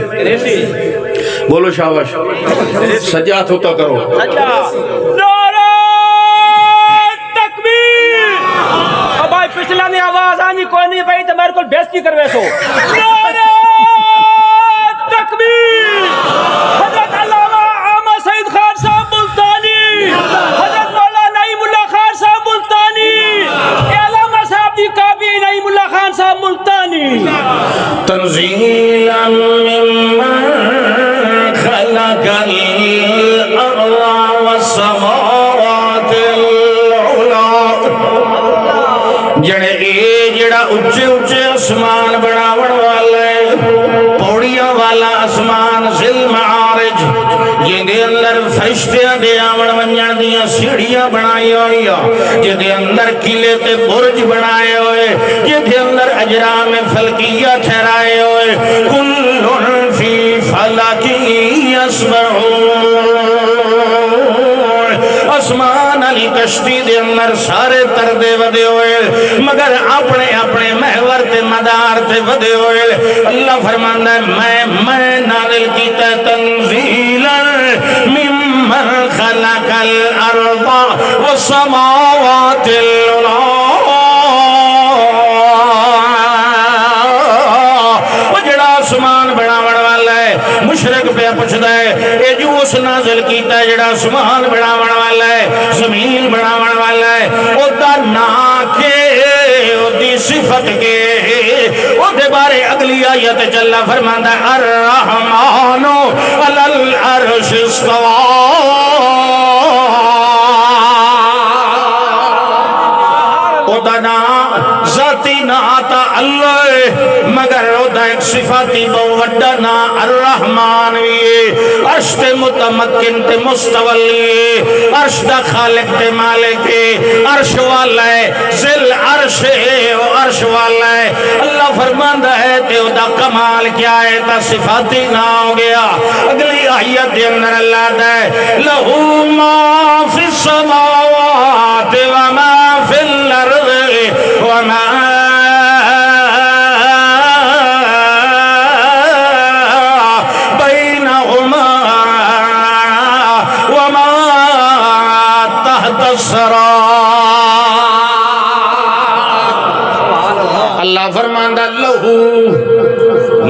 بولو شاباش سجاد ہوتا کرو نعرہ تکبیر اب بھائی پچھلا نے آواز آنی کوئی نہیں پہی تو میرے کو بیستی کروے سو نعرہ تکبیر حضرت علامہ احمد سعید خان صاحب ملتانی حضرت مولانا نعیم اللہ خان صاحب ملتانی علامہ صاحب دی کابی نعیم اللہ خان صاحب ملتانی تنزیلا ممن خلق الارض والسماوات العلا جڑے جڑا اچھے اچھے اسمان بناون والا ہے پوڑیاں والا اسمان ذل معارج جندے اندر فرشتیاں دے آون ونجن دیاں سیڑھیاں بنائی ہوئی جندے اندر قلعے تے برج بنائے ہوئے جندے اندر اجرام فلکیہ ٹھہرائے ہوئے کل فی فلکی یسبحون اسمان علی کشتی دے اندر سارے تردے ودے ہوئے مگر اپنے اپنے محور تے مدار تے ودے ہوئے اللہ فرماندا ہے میں نازل کیتا ہے تنزیلا ممن خلق الارض والسماوات العلا وہ جڑا آسمان بناون والا ہے مشرق پہ پوچھدا ہے اے جو اس نازل کیتا ہے جڑا آسمان بناون والا ہے زمین بناون والا ہے او دا نام کے او دی صفت کے او دے بارے اگلی آیت چلا فرماندا ہے الرحمن علی العرش استوى او دا نام ذاتی ناتا اللہ مگر او دا ایک صفاتی بہت وڈا نام الرحمن بھی عرش تے متمکن تے مستولی عرش دا خالق تے مالک عرش والا ہے ذل عرش ہے او عرش والا ہے اللہ فرماندا ہے تے او دا کمال کیا ہے تا صفاتی نہ ہو گیا اگلی آیت دے اندر اللہ دا ہے لہو ما فی السماوات وما فی الارض وما فرماندا لہو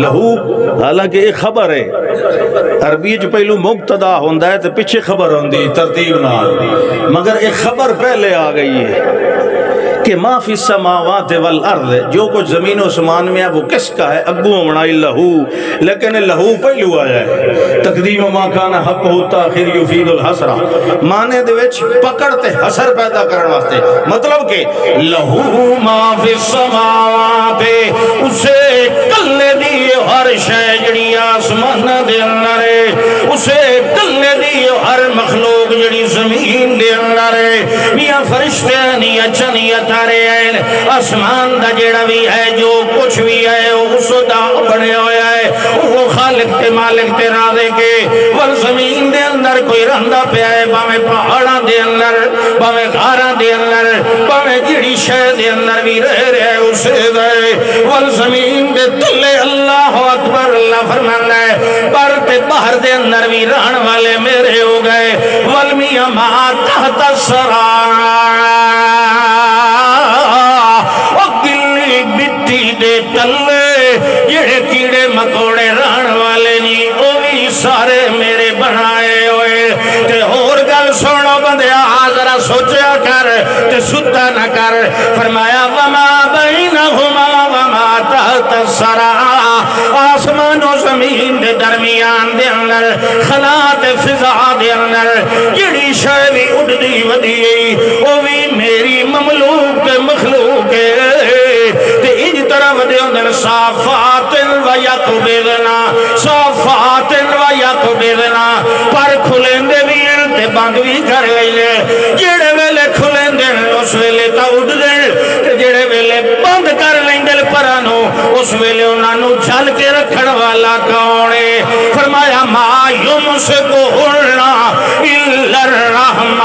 لہو، حالانکہ یہ خبر ہے عربی چ پہلو مبتدا ہوندا ہے تے پیچھے خبر ہوندی ترتیب نال، مگر ایک خبر پہلے آ گئی ہے کہ ما فی السماوات والارض، جو کچھ زمین و اسمان میں ہے وہ کس کا ہے؟ اگو بنائی لہو، لیکن لہو پہلو آیا ہے، تقدیم ما کان حق ہوتا آخر یفید الحسر، معنی دے وچ پکڑ تے حسر پیدا کرن واسطے، مطلب کہ لہو ما فی السماوات، اسے کلے دی ہر شے جڑی آسمان دے اندر ہے، اسے کلے دی ہر مخلوق جڑی زمین دے اندر ہے، میاں فرشتے نہیں اچھا تارے ہیں، آسمان دا جڑا بھی ہے جو کچھ بھی ہے اس دا بنے ہویا ہے، وہ خالق تے مالک تے رازے کے، والزمین دے اندر کوئی رہندا پیا ہے، باویں پہاڑاں دے اندر، باویں غاراں دے اندر، باویں جڑی شے دے اندر بھی رہ رہے ہے اسے دے، والزمین دے تلے اللہ اکبر، اللہ فرماندا ہے پر تے باہر دے اندر بھی رہن والے میرے ہو گئے، والمیاں ما تحت الثرى، دے تلے جڑے کیڑے مکوڑے رہن والے نہیں وہ بھی سارے میرے بنائے ہوئے، تے اور گل سنو بندیا ذرا سوچیا کر تے ستا نہ کر، فرمایا وما بینہما وما تحت الثرى، آسمان و زمین دے درمیان دے اندر، خلا تے فضا دے اندر جڑی شے بھی اڑدی ودی وہ بھی میری مملوک تے مخلوق ہے، طرف دے اندر صافات و یقبضنا، صافات و یقبضنا، پر کھلیں دے بھی تے بند بھی کر لئے، جڑے ویلے کھلیں دے اس ویلے تا اٹھ دے، تے جڑے ویلے بند کر لیں دے پرانو اس ویلے انہوں جھل کے رکھن والا کونے، فرمایا ما یمسکہن الا الرحمن،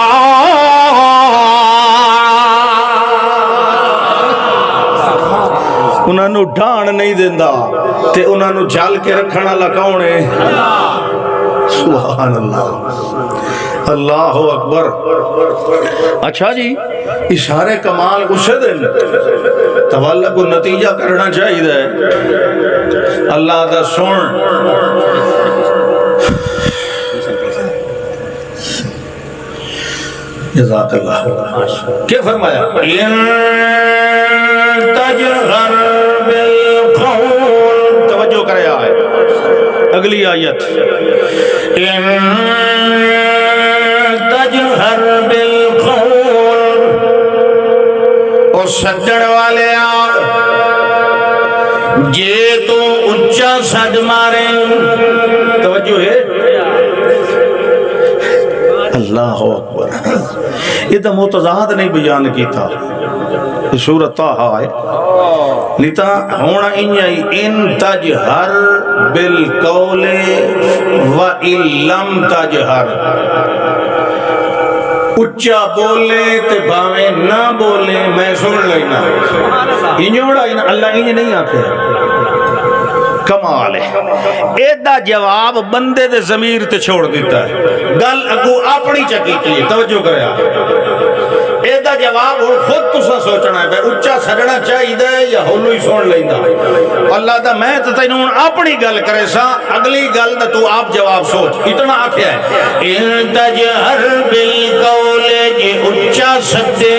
انہوں نے ڈھان نہیں دیندہ تے انہوں نے جھال کے رکھنا لکاؤں نے، سبحان اللہ، اللہ اکبر۔ اچھا جی اشارے کمال اسے دن توالہ کو نتیجہ کرنا چاہیے، اللہ دا سن جزاک اللہ، کیا فرمایا؟ تجہر بالقول، توجہ کرے آئے اگلی آیت، تجہر بالقول، اور سجڑ والے آئے جے تو اچھا سج مارے، توجہ ہے، اللہ اکبر، یہ تو متضاد نہیں بیان کی تھا سورۃ طٰہٰ ہے، لیتا ہونا انہی ان تجہر بالقول وَإِن لَمْ تجہر، اچھا بولے تے باویں نہ بولے میں سن لینا، انجوڑا اللہ انج نہیں آتے، کمال ہے، ایدہ جواب بندے دے ضمیر تے چھوڑ دیتا ہے، گل اگو اپنی چکی کی، توجہ کریا، ایدہ جواب خود تسا سوچنا ہے، اچھا سجنا چاہیے یا ہولو ہی سن لینا، اللہ دا میں تینوں اپنی گل کرے سا، اگلی گل دا تو آپ جواب سوچ، اتنا آکھیا ہے، ان تجہر بالقول، یہ اچھا سجے،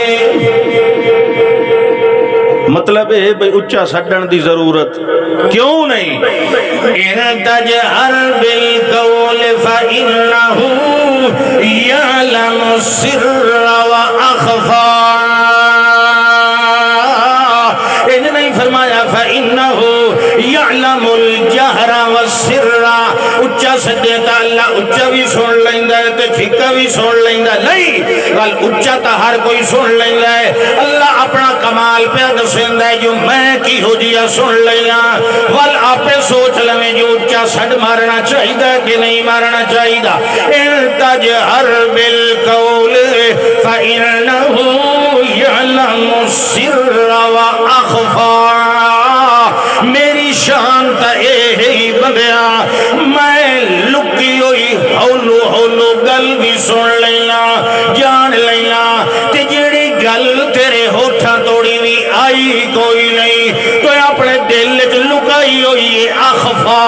مطلب ہے بھئی اچھا سڈن دی ضرورت کیوں نہیں، ان تجہر بالقول فإنہ یعلم السر وأخفى، ان نہیں فرمایا فإنہ یعلم الجہر والسر، اچھا سجے تا اللہ اچھا بھی سن لیندہ ہے تے ٹھیکا بھی سن لیندہ ہے، نہیں گل اچھا تا ہر کوئی سن لیندہ ہے، اللہ اپنا کمال پہ دسیندہ ہے جو میں کی ہو جیا سن لینا، وال آپے سوچ لیں جو اچھا سڈ مارنا چاہیدہ کہ نہیں مارنا چاہیدہ، ان تجہر بالقول فإنہ یعلم السر وأخفى، میری شان تا اے ہی بندیا میں لکی ہوئی ہولو ہولو گل بھی سن لینا، جان لینا، تے جیڑی گل تیرے ہوٹھاں توڑی بھی آئی کوئی نہیں تو اپنے دل چ لکائی ہوئی ہے اخفا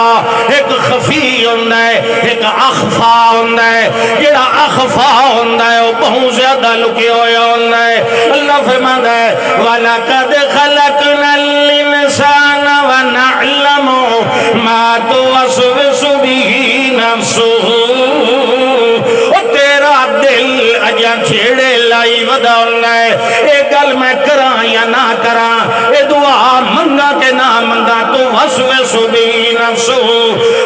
ایک خفی ہوندہ ہے ایک اخفا ہوندہ ہے جڑا اخفا ہوندہ ہے وہ بہت زیادہ لکے ہویا ہوندہ ہے اللہ فرماتا ہے وَلَقَدْ خَلَقْنَا الْإِنسَانَ وَنَعْلَمُ مَا تُوَسْوِسُ بِهِ نَفْسُهُ تیرا دل اجا چھیڑے لائی ودا ہونا ہے اے گل میں کراں یا نہ کراں اے دعا منگا کہ نہ منگا تو وسوسو بھی نفسو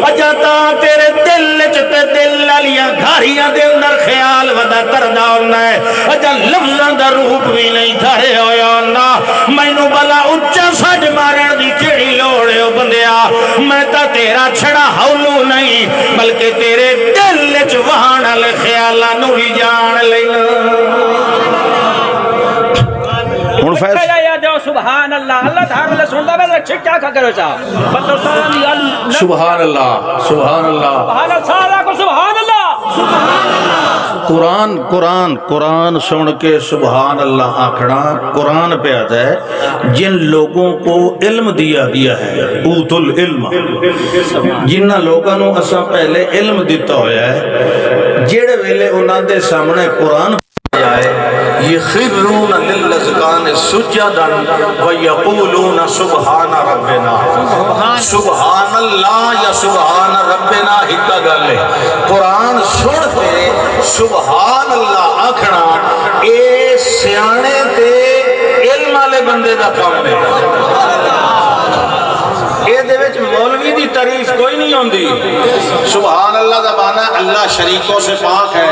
اجا تا تیرے دل چتے دل لیا گھاریاں دے اندر خیال ودا کردہ ہونا ہے اجا لفظاں دا روپ بھی نہیں تھارے ہویا ہونا میں نو بلا اچھا سج مارن دی کیڑی لوڑے ہو بندیا میں تا تیرا چھڑا حولو نہیں بلکہ تیرے دل چ وہاں علی خیالہ نوری جان لینا ہون فیض سبحان اللہ اللہ دھار لے سنتا میں چھکیا کھا کرو چاہ سبحان اللہ سبحان اللہ سبحان اللہ کو سبحان اللہ قرآن قرآن قرآن سن کے سبحان اللہ آکھنا قرآن پہ آتا ہے جن لوگوں کو علم دیا گیا ہے اوت العلم جنہ لوگوں نے اسا پہلے علم دیتا ہویا ہے جیڑے ویلے انہاں دے سامنے قرآن جائے یخرون للذقان سجدا ویقولون سبحان ربنا سبحان اللہ یا سبحان ربنا ہکا گلے قرآن سنتے سبحان اللہ آکھنا اے سیانے تے علم والے بندے دا کام ہے اے دے وچ مولوی دی تعریف کوئی نہیں ہوندی سبحان اللہ دا معنی اللہ شریکوں سے پاک ہے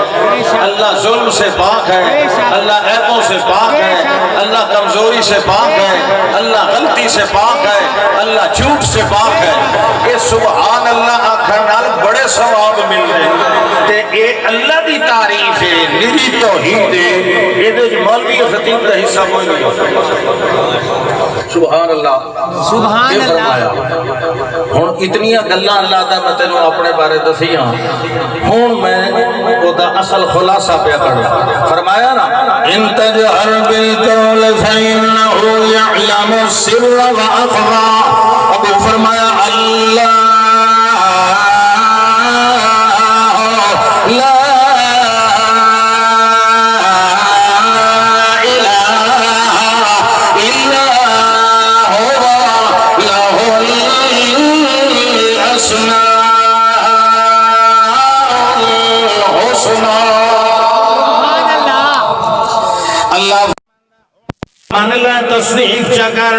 اللہ ظلم سے پاک ہے اللہ عیبوں سے پاک ہے اللہ کمزوری سے پاک ہے اللہ غلطی سے پاک ہے اللہ جھوٹ سے پاک ہے اے سبحان اللہ آکھن نال بڑے ثواب مل رہے ہیں تے اے اللہ دی تعریف ہے میری توحید ہے اے دے مولوی خطیب دا حصہ کوئی نہیں سبحان اللہ سبحان اللہ ہون اتنی گلاں اللہ دا میں تینوں اپنے بارے دسیاں ہون میں او دا اصل خلاصہ پہ کرنا فرمایا نا ان تجہر بالقول فإنه يعلم السر وأخفى ابو فرمایا اللہ لا تصدیق چکر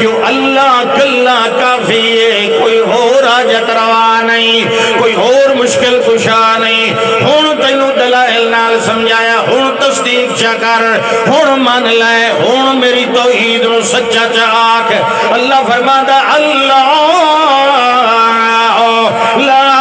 جو اللہ کلا کافی ہے کوئی اور حاجت روا نہیں کوئی اور مشکل کشا نہیں ہون تینوں دلائل نال سمجھایا ہون تصدیق چکر ہون مان لائے ہون میری توحید نو سچا چاک اللہ فرماتا اللہ لا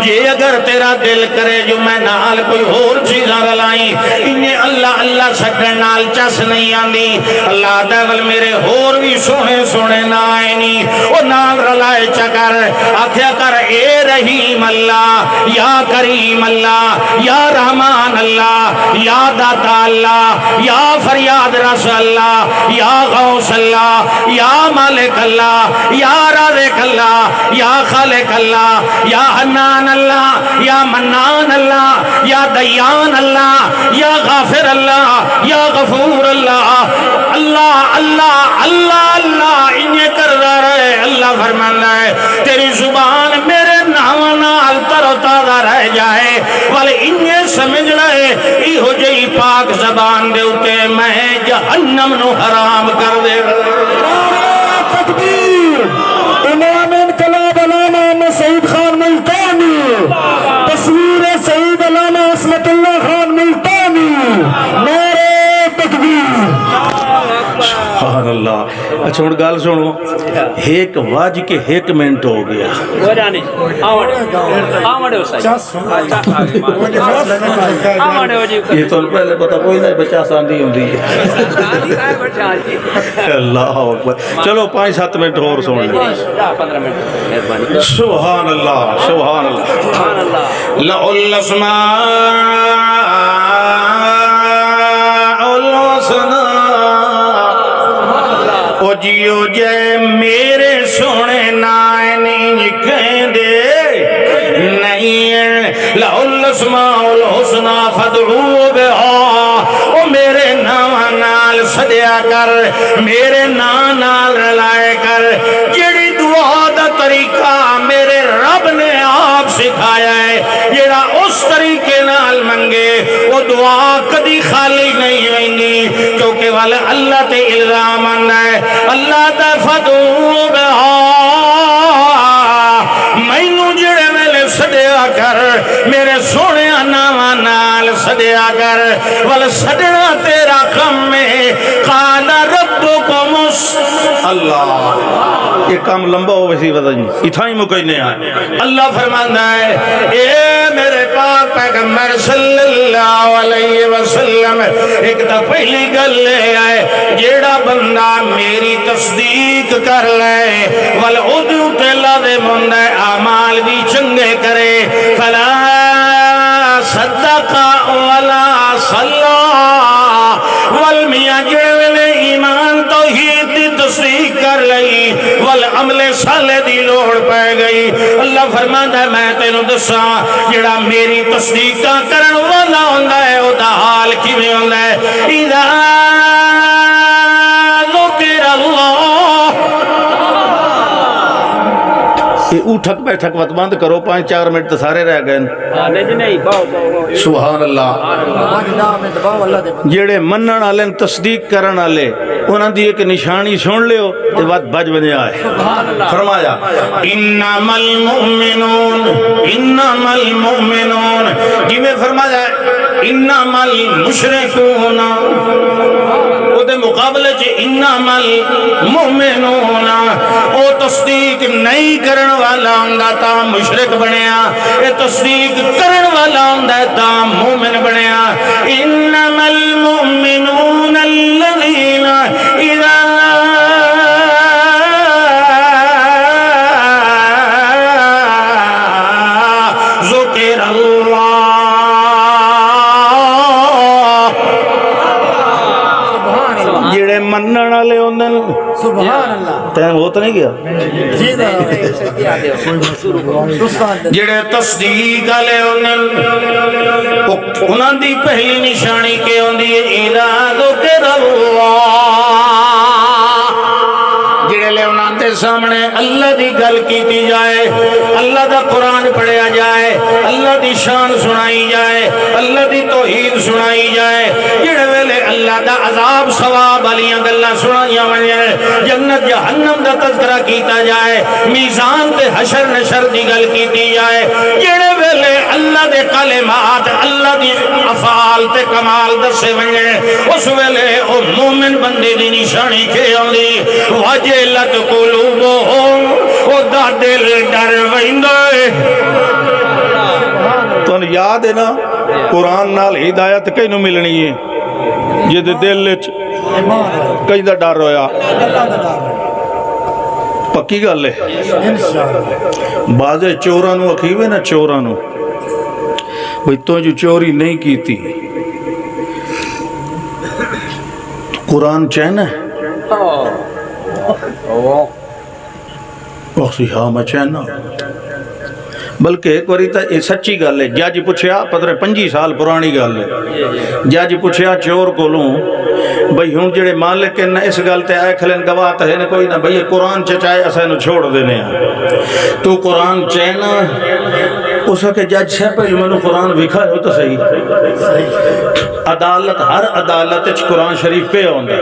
یہ اگر تیرا دل کرے جو میں نال کوئی اور چیزاں رلائیں انہیں اللہ اللہ سکن نال چس نہیں آندی اللہ دول میرے اور بھی سونے سونے نہ آئینی وہ نال رلائے چکر آکھیا کر اے رحیم اللہ یا کریم اللہ یا رحمان اللہ یا داتا اللہ یا فریاد رس اللہ یا غوث اللہ یا مالک اللہ یا رازق اللہ یا خالق اللہ یا حنان اللہ یا منان اللہ یا دیان اللہ یا غافر اللہ یا غفور اللہ اللہ اللہ اللہ اللہ انہیں کر رہے اللہ فرمانا ہے تیری زبان میرے نامنال تر و تازہ رہ جائے والے انہیں سمجھ رہے ایہو جئی پاک زبان دے اتے میں جہنم نو حرام کر دے تکبیر امام انقلاب علامہ سعید خان ملتانی تصویر سعید علامہ عصمت اللہ خان ملتانی نعرہ تکبیر سبحان اللہ. اچھا ہوں گل سنو, ایک وج کے 1 منٹ ہو گیا. وہ جانی آمڑے ہو سائی آمڑے ہو جی یہ تو پہلے پتا کوئی نہیں بچہ ساندھی ہوندی ہے. اللہ اکبر. چلو 5-7 منٹ اور سن لیں. 15 منٹ مہربانی. سبحان اللہ سبحان اللہ. سبحان اللہ. لَهُ الْأَسْمَاءُ الْحُسْنَى. او جیو جے میرے سونے نائے نہیں کہندے نہیں ہے. لَهُ الْأَسْمَاءُ الْحُسْنَى فَادْعُوهُ بِهَا. او میرے نام نال سدیا کر, میرے نام نال رلائے کر. جڑی دعا دا طریقہ میرے رب نے آپ سکھایا ہے, جڑا اس طریقے نال منگے وہ دعا کدی خالی نہیں ہوئیں, کیونکہ والا اللہ تے الزام آندا ہے اللہ دا فدعو بہا. مینوں جڑے ویلے سدیا کر میرے سونے ناواں نال سدیا کر, ول سدنا تیرا کم ہے. قال ربکم اللہ. یہ کام لمبا ہو ویسی وجہ نہیں, اتھائی مکینے آئے. اللہ فرماندا ہے اے میرے پاک پیغمبر صلی اللہ علیہ وسلم, ایک تا پہلی گل لے آئے جیڑا بندہ میری تصدیق کر لے ول ادو تے لازم ہوندا ہے اعمال بھی چنگے کرے. فلا صدق ولا صلی والمیاں جڑے ایمان توحید دی تصدیق کر لئی والعمل صالح دی لوڑ پہ گئی. اللہ فرماندا ہے میں تینوں دساں جڑا میری تصدیق کرن والا ہوندا ہے او دا حال کیویں ہوندا ہے. اذا ذکر اللہ. یہ اٹھک بیٹھک وقت بند کرو, 5-4 منٹ تو سارے رہ گئے. سبحان اللہ. جڑے منن والے تصدیق کرن والے انہاں دی ایک نشانی سن لیو تے بات بج بنیا ہے. فرمایا انما المؤمنون جی میں فرمایا انما المشرکون, او دے مقابلے چ انما المؤمنون او تصدیق نہیں کرن والا ہوندا تا مشرک بنیا, اے تصدیق کرن والا ہوندا تا مومن بنیا. انما المؤمنون الذين اذا ذکر اللہ. جڑے منن والے ہوندے نے سبحان اللہ. ٹائم ہو تو نہیں گیا جڑے تصدیق والے ہوندے انہاں دی پہلی نشانی کی ہوندی ہے اذا ذکر اللہ. جڑے لے انہاں دے سامنے اللہ دی گل کیتی جائے, اللہ دا قرآن پڑھیا جائے, اللہ دی شان سنائی جائے, اللہ دی توحید سنائی جائے, جڑے ویلے اللہ دا عذاب ثواب والیاں گلاں سنائیاں ونجن, جنت جہنم دا تذکرہ کیتا جائے, میزان تے حشر نشر دی گل کیتی جائے, جڑے ویلے اللہ دے کلمات اللہ دی افعال تے کمال دسے ونجن, اس ویلے او مومن بندے دی نشانی کے ہوندی وجلت قلوبہم, او دا دل ڈر ویندا ہے. تو یاد ہے نا قرآن نال ہدایت کئی نو ملنی ہے جے دے دل وچ کئی دا ڈر ہویا. پکی گل ہے. بعضے چوراں نو اکھیوے نا چوراں نو بھئی تو جو چوری نہیں کیتی قرآن چین ہے ہاں میں چین بلکہ ایک باری تا یہ سچی گل ہے. جج پوچھیا 25 سال پرانی گل ہے, جج پوچھیا چور کولوں بھئی ہوں جڑے مالک ہیں اس گل تے آئے کھلیں گواہ تے ہے کوئی نہ, بھئی قرآن چچائے اسے نو چھوڑ دینے ہیں تو قرآن چینا. اس کے جج سے پہلے میں نے قرآن وکھائے ہو تو صحیح. عدالت ہر عدالت قرآن شریف پہ ہوندہ.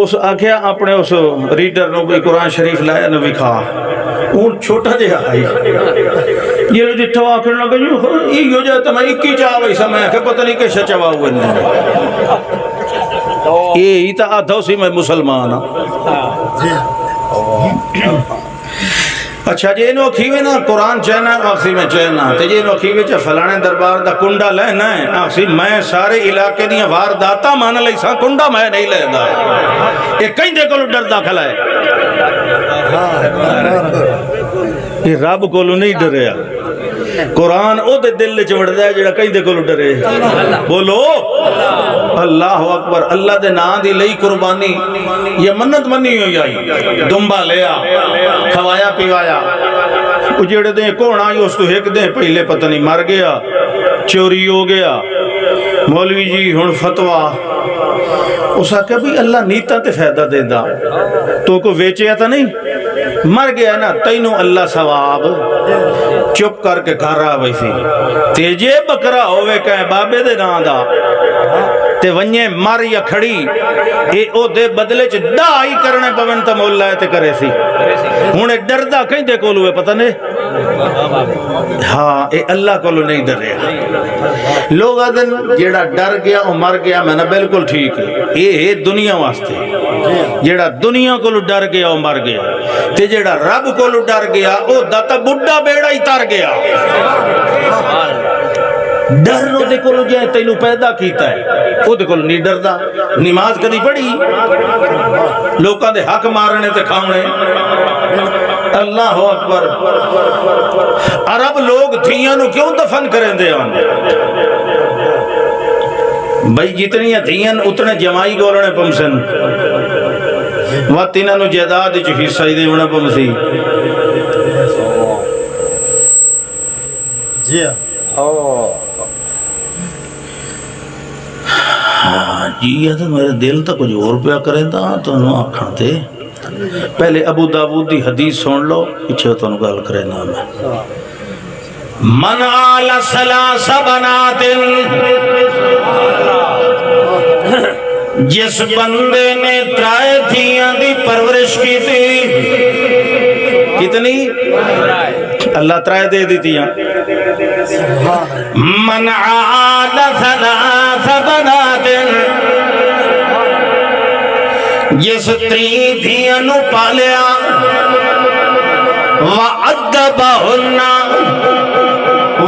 اس آکھیا اپنے اس ریڈر نو بھی قرآن شریف لائے نو وکھا, اون چھوٹا جے آئی یہ جتھو آکھر لگا یہ ہو جاتا میں 21 چاہ ویسا میں کہ پتہ نہیں کیسے چاہوا ہوئے نہیں. یہی تو آدھو سی میں مسلمان ہاں. اچھا جی انہوں کھیوے نا قرآن چہنا آخسی میں چہنا تے جی انہوں کھیوے چا فلانے دربار دا کنڈا لینا ہے آخسی میں سارے علاقے دیا وارداتا مانا لئی سا کنڈا میں نہیں لے دا یہ کہیں دے کو ڈر داخل ہے یہ رب کو نہیں ڈریا قرآن او دے دل لے چوڑ دے جڑا کہیں دے کو ڈرے بولو اللہ اکبر اللہ دے نا دی لئی قربانی یہ منت منی ہوئی آئی دنبا لیا کھوایا پیوایا اجڑ دیں کون آئی اس تو ایک دیں پہلے پتہ نہیں مر گیا چوری ہو گیا مولوی جی ہن فتوہ اس آکھا بھی اللہ نیتا تے فائدہ دے دا تو کو ویچیا تھا نہیں مر گیا نا تینوں اللہ ثواب چپ کر کے گھر رہا ہوئی تھی تیجے بکرا ہوئے کہیں بابے دے نا دا تے ونجے مر یا کھڑی اے او دے بدلے چ دائی کرنے پون تا مولا ہے تے کرے سی ہونے ڈردہ کہیں دے کولو ہے پتہ نہیں ہاں اے اللہ کولو نہیں ڈر رہا لوگ آدھن جیڑا ڈر گیا او مر گیا میں نے بالکل ٹھیک ہے یہ دنیا واسطے جیڑا دنیا کولو ڈر گیا او مر گیا تے جیڑا رب کولو ڈر گیا او داتا بڑھا بیڑا ہی تر گیا ڈر رو دے کولو جائے تینوں پیدا کیتا ہے او دے کولو نہیں ڈر دا نماز کدی پڑھی لوکاں دے حق مارنے تے کھاؤنے اللہ اکبر عرب لوگ دھیاں نو کیوں دفن کریں دے آن بھئی جتنی دھیاں اتنے جمائی گولنے پمسن وقت انہاں نو جیداد جو حصہ ہی دے ہونا پمسی جی ہاں جی یہ تو میرے دل تا کچھ اور پیا کریں دا تو انہوں آکھاں تھے پہلے ابو داود دی حدیث سن لو اچھے تو انہوں گال کریں نام ہے من آل سلاس بنات جس بندے نے ترائے تھیاں دی پرورش کی تھی کتنی اللہ ترائے دے دی تھیاں من آل سلاس بنات جس تری تھیاں نو پالیا وَعَدَّبَهُنَّ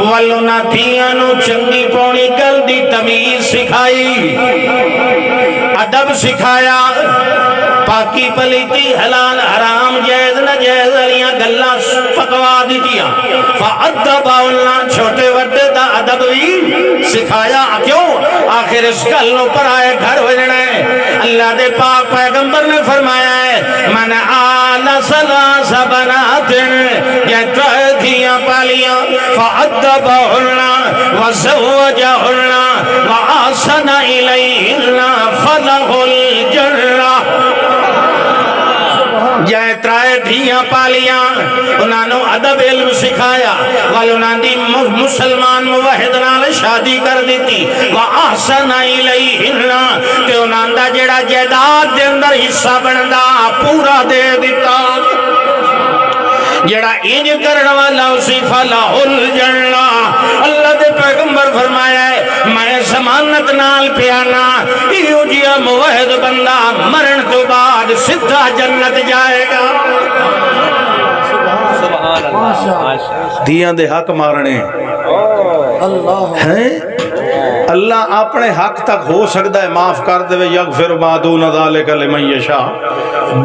وَلُنَا تھیاں نو چنگی پونی گل دی تمیز سکھائی ادب سکھایا پاکی پلیتی حلال حرام جائز نہ جائز علیاں گلہ پکوا دیتیاں فَعَدَّبَهُنَّ چھوٹے وڈے دا ادب بھی سکھایا کیوں آخر اس گلوں پر آئے گھر وجنے اللہ دے پاک پیغمبر نے فرمایا ہے من آل سلاس بنات یہ ترہتیاں پالیاں فَعَدَّبَهُنَّ وَزَوَّجَهُنَّ وَآسَنَ إِلَيْهِنَّ فَلَهُ الْجَنَّةُ جائے ترائے دھیاں پالیاں انہوں نے ادب علم سکھایا والنہوں دی مسلمان موحد نال شادی کر دیتی وَآسَنَ إِلَيْهِنَّ تے انہوں دا جڑا جائیداد دے اندر حصہ بندا پورا دے دیتا جڑا انج کرنے والا اسی فلاح الجنہ اللہ دے پیغمبر فرمایا ہے میں ضمانت نال پیانا ایو جیا موحد بندہ مرن تو بعد سدھا جنت جائے گا دیاں دے حق مارنے ہیں اللہ اپنے حق تک ہو سکتا ہے معاف کر دے یغفر ما دون ذالک لمن یشاء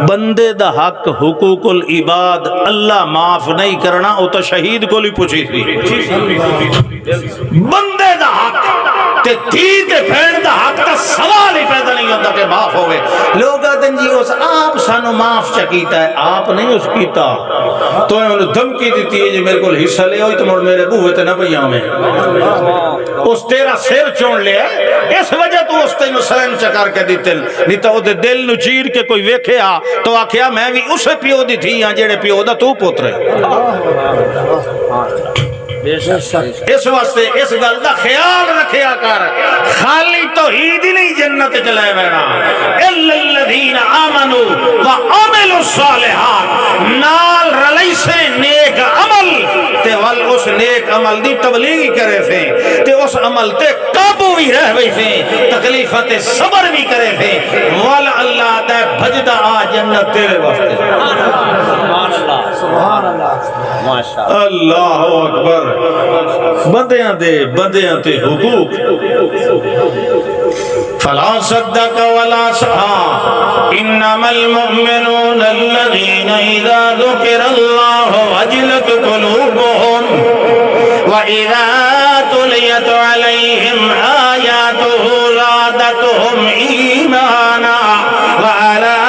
بندے دا حق حقوق العباد اللہ معاف نہیں کرنا او تو شہید کو لی پوچھی تھی بندے دا حق تے تھی تے بھین دا حق تا سوال ہی پیدا نہیں ہوتا کہ معاف ہوئے لوگ آدھن جی اس آپ سانو معاف چکیتا ہے آپ نہیں اس کیتا تو انہوں دھمکی دیتی ہے جی میرے کو حصہ لے ہوئی تو میرے بوہے تے نہ پہیاں میں اس تیرا سیر چون لیا اس وجہ تو اس تینو سرین چکار کے دیتن نہیں تو دے دل نو چیر کے کوئی ویکھے تو آکھیا میں بھی اسے پیو دی تھی یا جیڑے پیو دا تو پوترے اس واسطے اس گل دا خیال رکھیا کر خالی توحید ہی نہیں جنت چلے بینا الا الذین آمنوا وعملوا الصالحات نال رلی سے نیک عمل تے ول اس نیک عمل دی تبلیغ کرے تھے تے اس عمل تے قابو بھی رہ وی تھے تکلیفاں تے صبر بھی کرے تھے ول اللہ دا بھجدا آ جنت تیرے واسطے سبحان اللہ ماشاءاللہ اللہ اکبر بندیاں تے حقوق فلا صدق ولا سعى انما المؤمنون الذين اذا ذكر الله وجلت قلوبهم واذا تليت عليهم آياته زادتهم ايمانا وعلى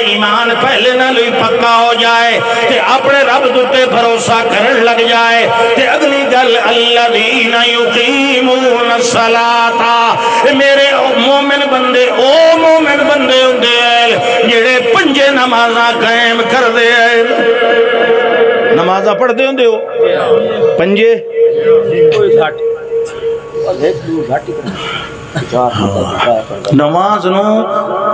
ایمان پہلے نہ لئی پکا ہو جائے تے اپنے رب دوتے بھروسہ کرن لگ جائے تے اگلی گل الذین یقیمون الصلاۃ میرے مومن بندے او مومن بندے ہوندے ہیں جڑے پنجے نمازاں قائم کر دے نمازاں پڑھ دے ہوندے ہو پنجے کوئی گھٹ نماز نو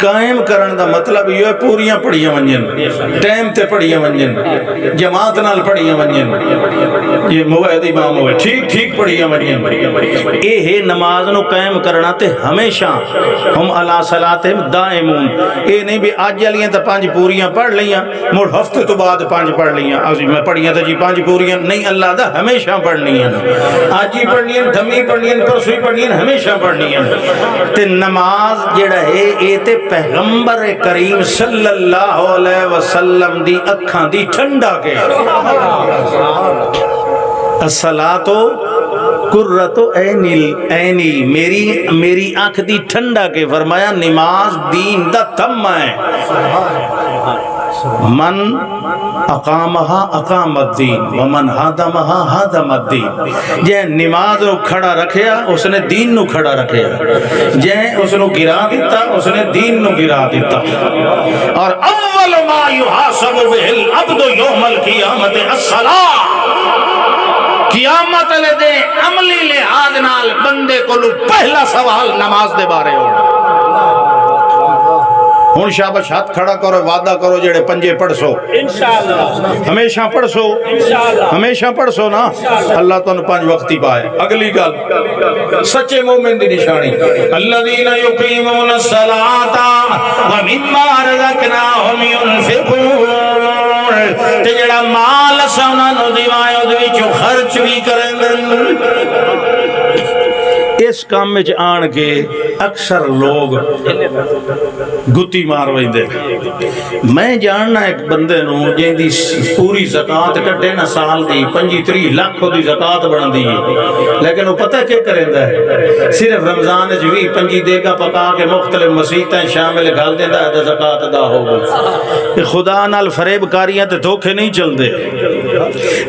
قائم کرن دا مطلب یہ پوریاں پڑھیاں ونجن ٹائم تے پڑھیاں ونجن جماعت نال پڑھیاں ونجن یہ موعد امام ہوئے ٹھیک پڑھیاں ونجن اے ہے نماز نو قائم کرنا تے ہمیشہ ہم علی صلاتہم دائمون اے نہیں بھی آج جلیاں تے 5 پوریاں پڑھ لیاں مڑ ہفتے تو بعد 5 پڑھ لیاں میں پڑھیاں تے جی 5 پوریاں نہیں اللہ دا ہمیشہ پڑھنی ہیں آج ہی پڑھنی ہیں دھمی پڑھنی ہیں پرسوئی پڑھنی ہیں ہمیشہ پڑھنی ہیں تے نماز جڑا ہے اے تے پیغمبر کریم صلی اللہ علیہ وسلم دی اکھاں دی ٹھنڈا کے الصلاۃ قرۃ عینی میری آنکھ دی ٹھنڈا کے فرمایا نماز دین دا تم ہے من اقامہا اقام الدین ومن ہادمہا ہادم الدین جے نماز نو کھڑا رکھیا اس نے دین نو کھڑا رکھیا جے اس نو گرا دیتا اس نے دین نو گرا دیتا اور اول ما یحاسب بہ العبد یوم القیامت الصلاۃ قیامت لے دے عملی لحاظ نال بندے کو پہلا سوال نماز دے بارے ہو ہن شابش ہاتھ کھڑا کرو وعدہ کرو جڑے پنجے پڑھ سو انشاءاللہ ہمیشہ پڑھ سو ہمیشہ پڑھ سو نا اللہ تانوں 5 وقت ہی پائے اگلی گل سچے مومن دی نشانی الذین یقیمون الصلاۃ ومما رزقناہم ينفقون تے جڑا مال اساں انہاں نوں دیواں اودے وچوں خرچ بھی کرن اس کام میں آن کے اکثر لوگ گتی مار ویندے میں جاننا ایک بندے نو جن دی پوری زکات کٹے نہ سال دی 25-30 لاکھ دی زکات بندی لیکن وہ پتہ کیا کریندا ہے صرف رمضان وچ 20-25 دیگا پکا کے مختلف مسیتاں شامل گل دیندا ہے تے زکات ادا ہو گئی خدا نال فریب کاریاں تے دھوکے نہیں چلدے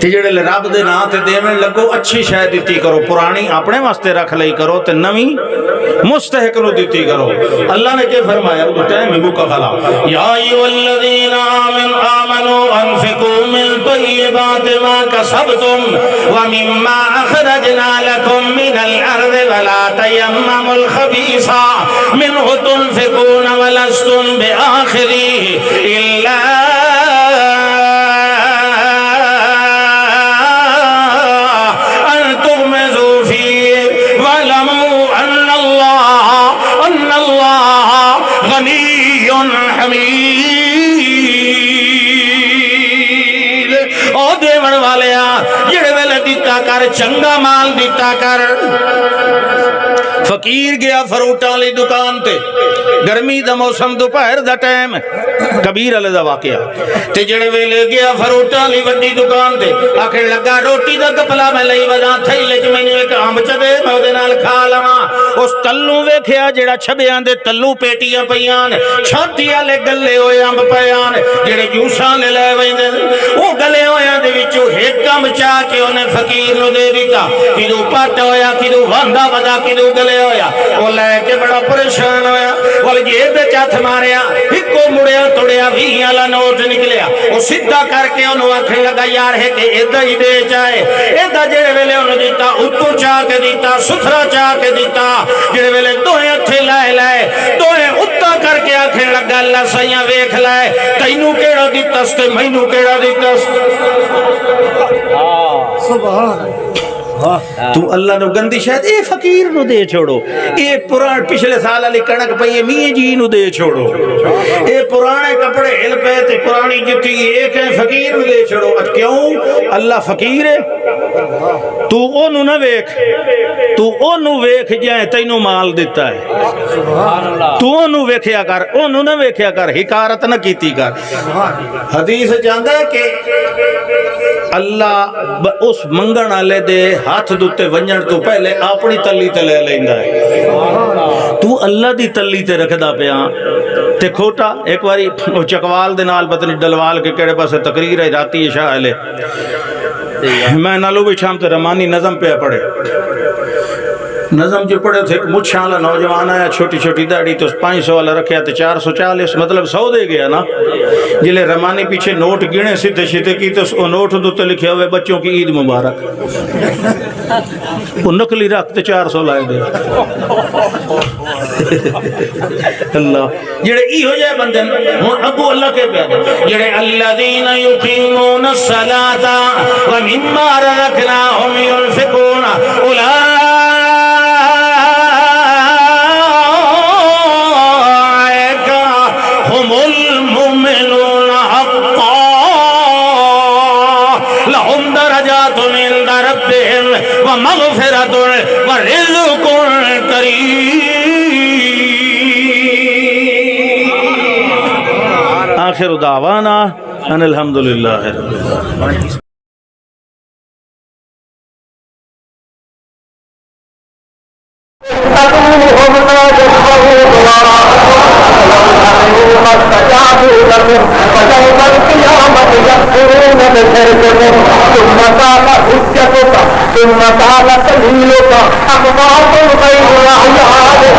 تے جڑے رب دے نام تے دیویں لگو اچھی شے دتی کرو پرانی اپنے واسطے رکھ لئی کرو تے نویں مستحق نو دیتی کرو اللہ نے کیا فرمایا وہ ٹائم ہے کا خلا یا ایھا الذین آمنوا انفقوا من طیبات ما کسبتم ومما اخرجنا لكم من الارض ولا تیمموا الخبیث منه تنفقون ولستم بآخذیہ الا چنگا مال دیتا کر فقیر گیا فروٹاں لی دکان تے گرمی دا موسم دوپہر دا ٹائم کبیر علیہ دا واقعہ تے جڑے ویلے گیا فروٹاں لی وڈی دکان تے آخر لگا روٹی دا کپلا میں لئی وجہ تھئی لے جو میں نے ایک آمب چبے میں دے نال کھا لواں اس تلو ویکھیا جڑا چھبیاں دے تلو پیٹیاں پیان چھاتی والے گلے ہوئے آمب پیان جڑے جوساں لے لے ویندے او گلے ہویاں دے وچوں ایک کم چا کے اونے فقیر نو دے دیتا کدو پٹ ہویا کدو واندا ودا کدو گلے ہویا وہ لے کے بڑا پریشان ہویا ول جیب وچ ہاتھ ماریا ہکو مڑیا توڑیا 20 والا نوٹ نکلیا او سیدھا کر کے اونوں آکھن لگا یار ہے کہ ایدا ہی دے جائے ایدا جڑے ویلے انہوں دیتا اتو چاہ کے دیتا ستھرا چاہ کے دیتا جڑے ویلے دوئے ہتھے لائے لائے دوئے اتا کر کے آکھن لگا اللہ سیاں ویکھ لائے تینوں کیڑا دیتاس تے مینوں کیڑا دیتاس تو اللہ نو گندی شاید اے فقیر نو دے چھوڑو اے پران پچھلے سال علی کنک پئیے میاں جی نو دے چھوڑو اے پرانے کپڑے ہل پے تے پرانی جتی ایک ہے فقیر نو دے چھوڑو کیوں اللہ فقیر ہے تو اونوں نہ ویکھ تو اونوں ویکھ جائے تینوں مال دیتا ہے تو اونوں ویکھیا کر اونوں نہ ویکھیا کر حکارت نہ کیتی کر حدیث چاہتا ہے کہ اللہ اس منگن والے دے ہاتھ دوتے ونجن تو پہلے اپنی تلی تے لے لیندا ہے تو اللہ دی تلی تے رکھدا پیا تے کھوٹا ایک واری چکوال دے نال پتہ نہیں ڈلوال کے کیڑے پاسے تقریر ہے راتی عشاء والے میں نالو بھی شام تے رمانی نظم پہ پڑھے نظم جو پڑھے تھے مچھاں والا نوجوان آیا چھوٹی چھوٹی داڑھی تو 500 والا رکھیا تے 440 مطلب 100 دے گیا نا جلے رمانی پیچھے نوٹ گنے سیدھے سیدھے کی تو وہ نوٹ دوتے لکھے ہوئے بچوں کی عید مبارک وہ نقلی رکھ تے 400 لائے دے اللہ جڑے ای ہو جائے بندے ہن ابو اللہ کے پیارے جڑے الذین یقیمون الصلاۃ ومما رزقناہم ينفقون ومغفرۃ ورزق کریم آخر دعوانا ان الحمدللہ رب العالمین ثم قال سبيلك أقوات غير الأحيان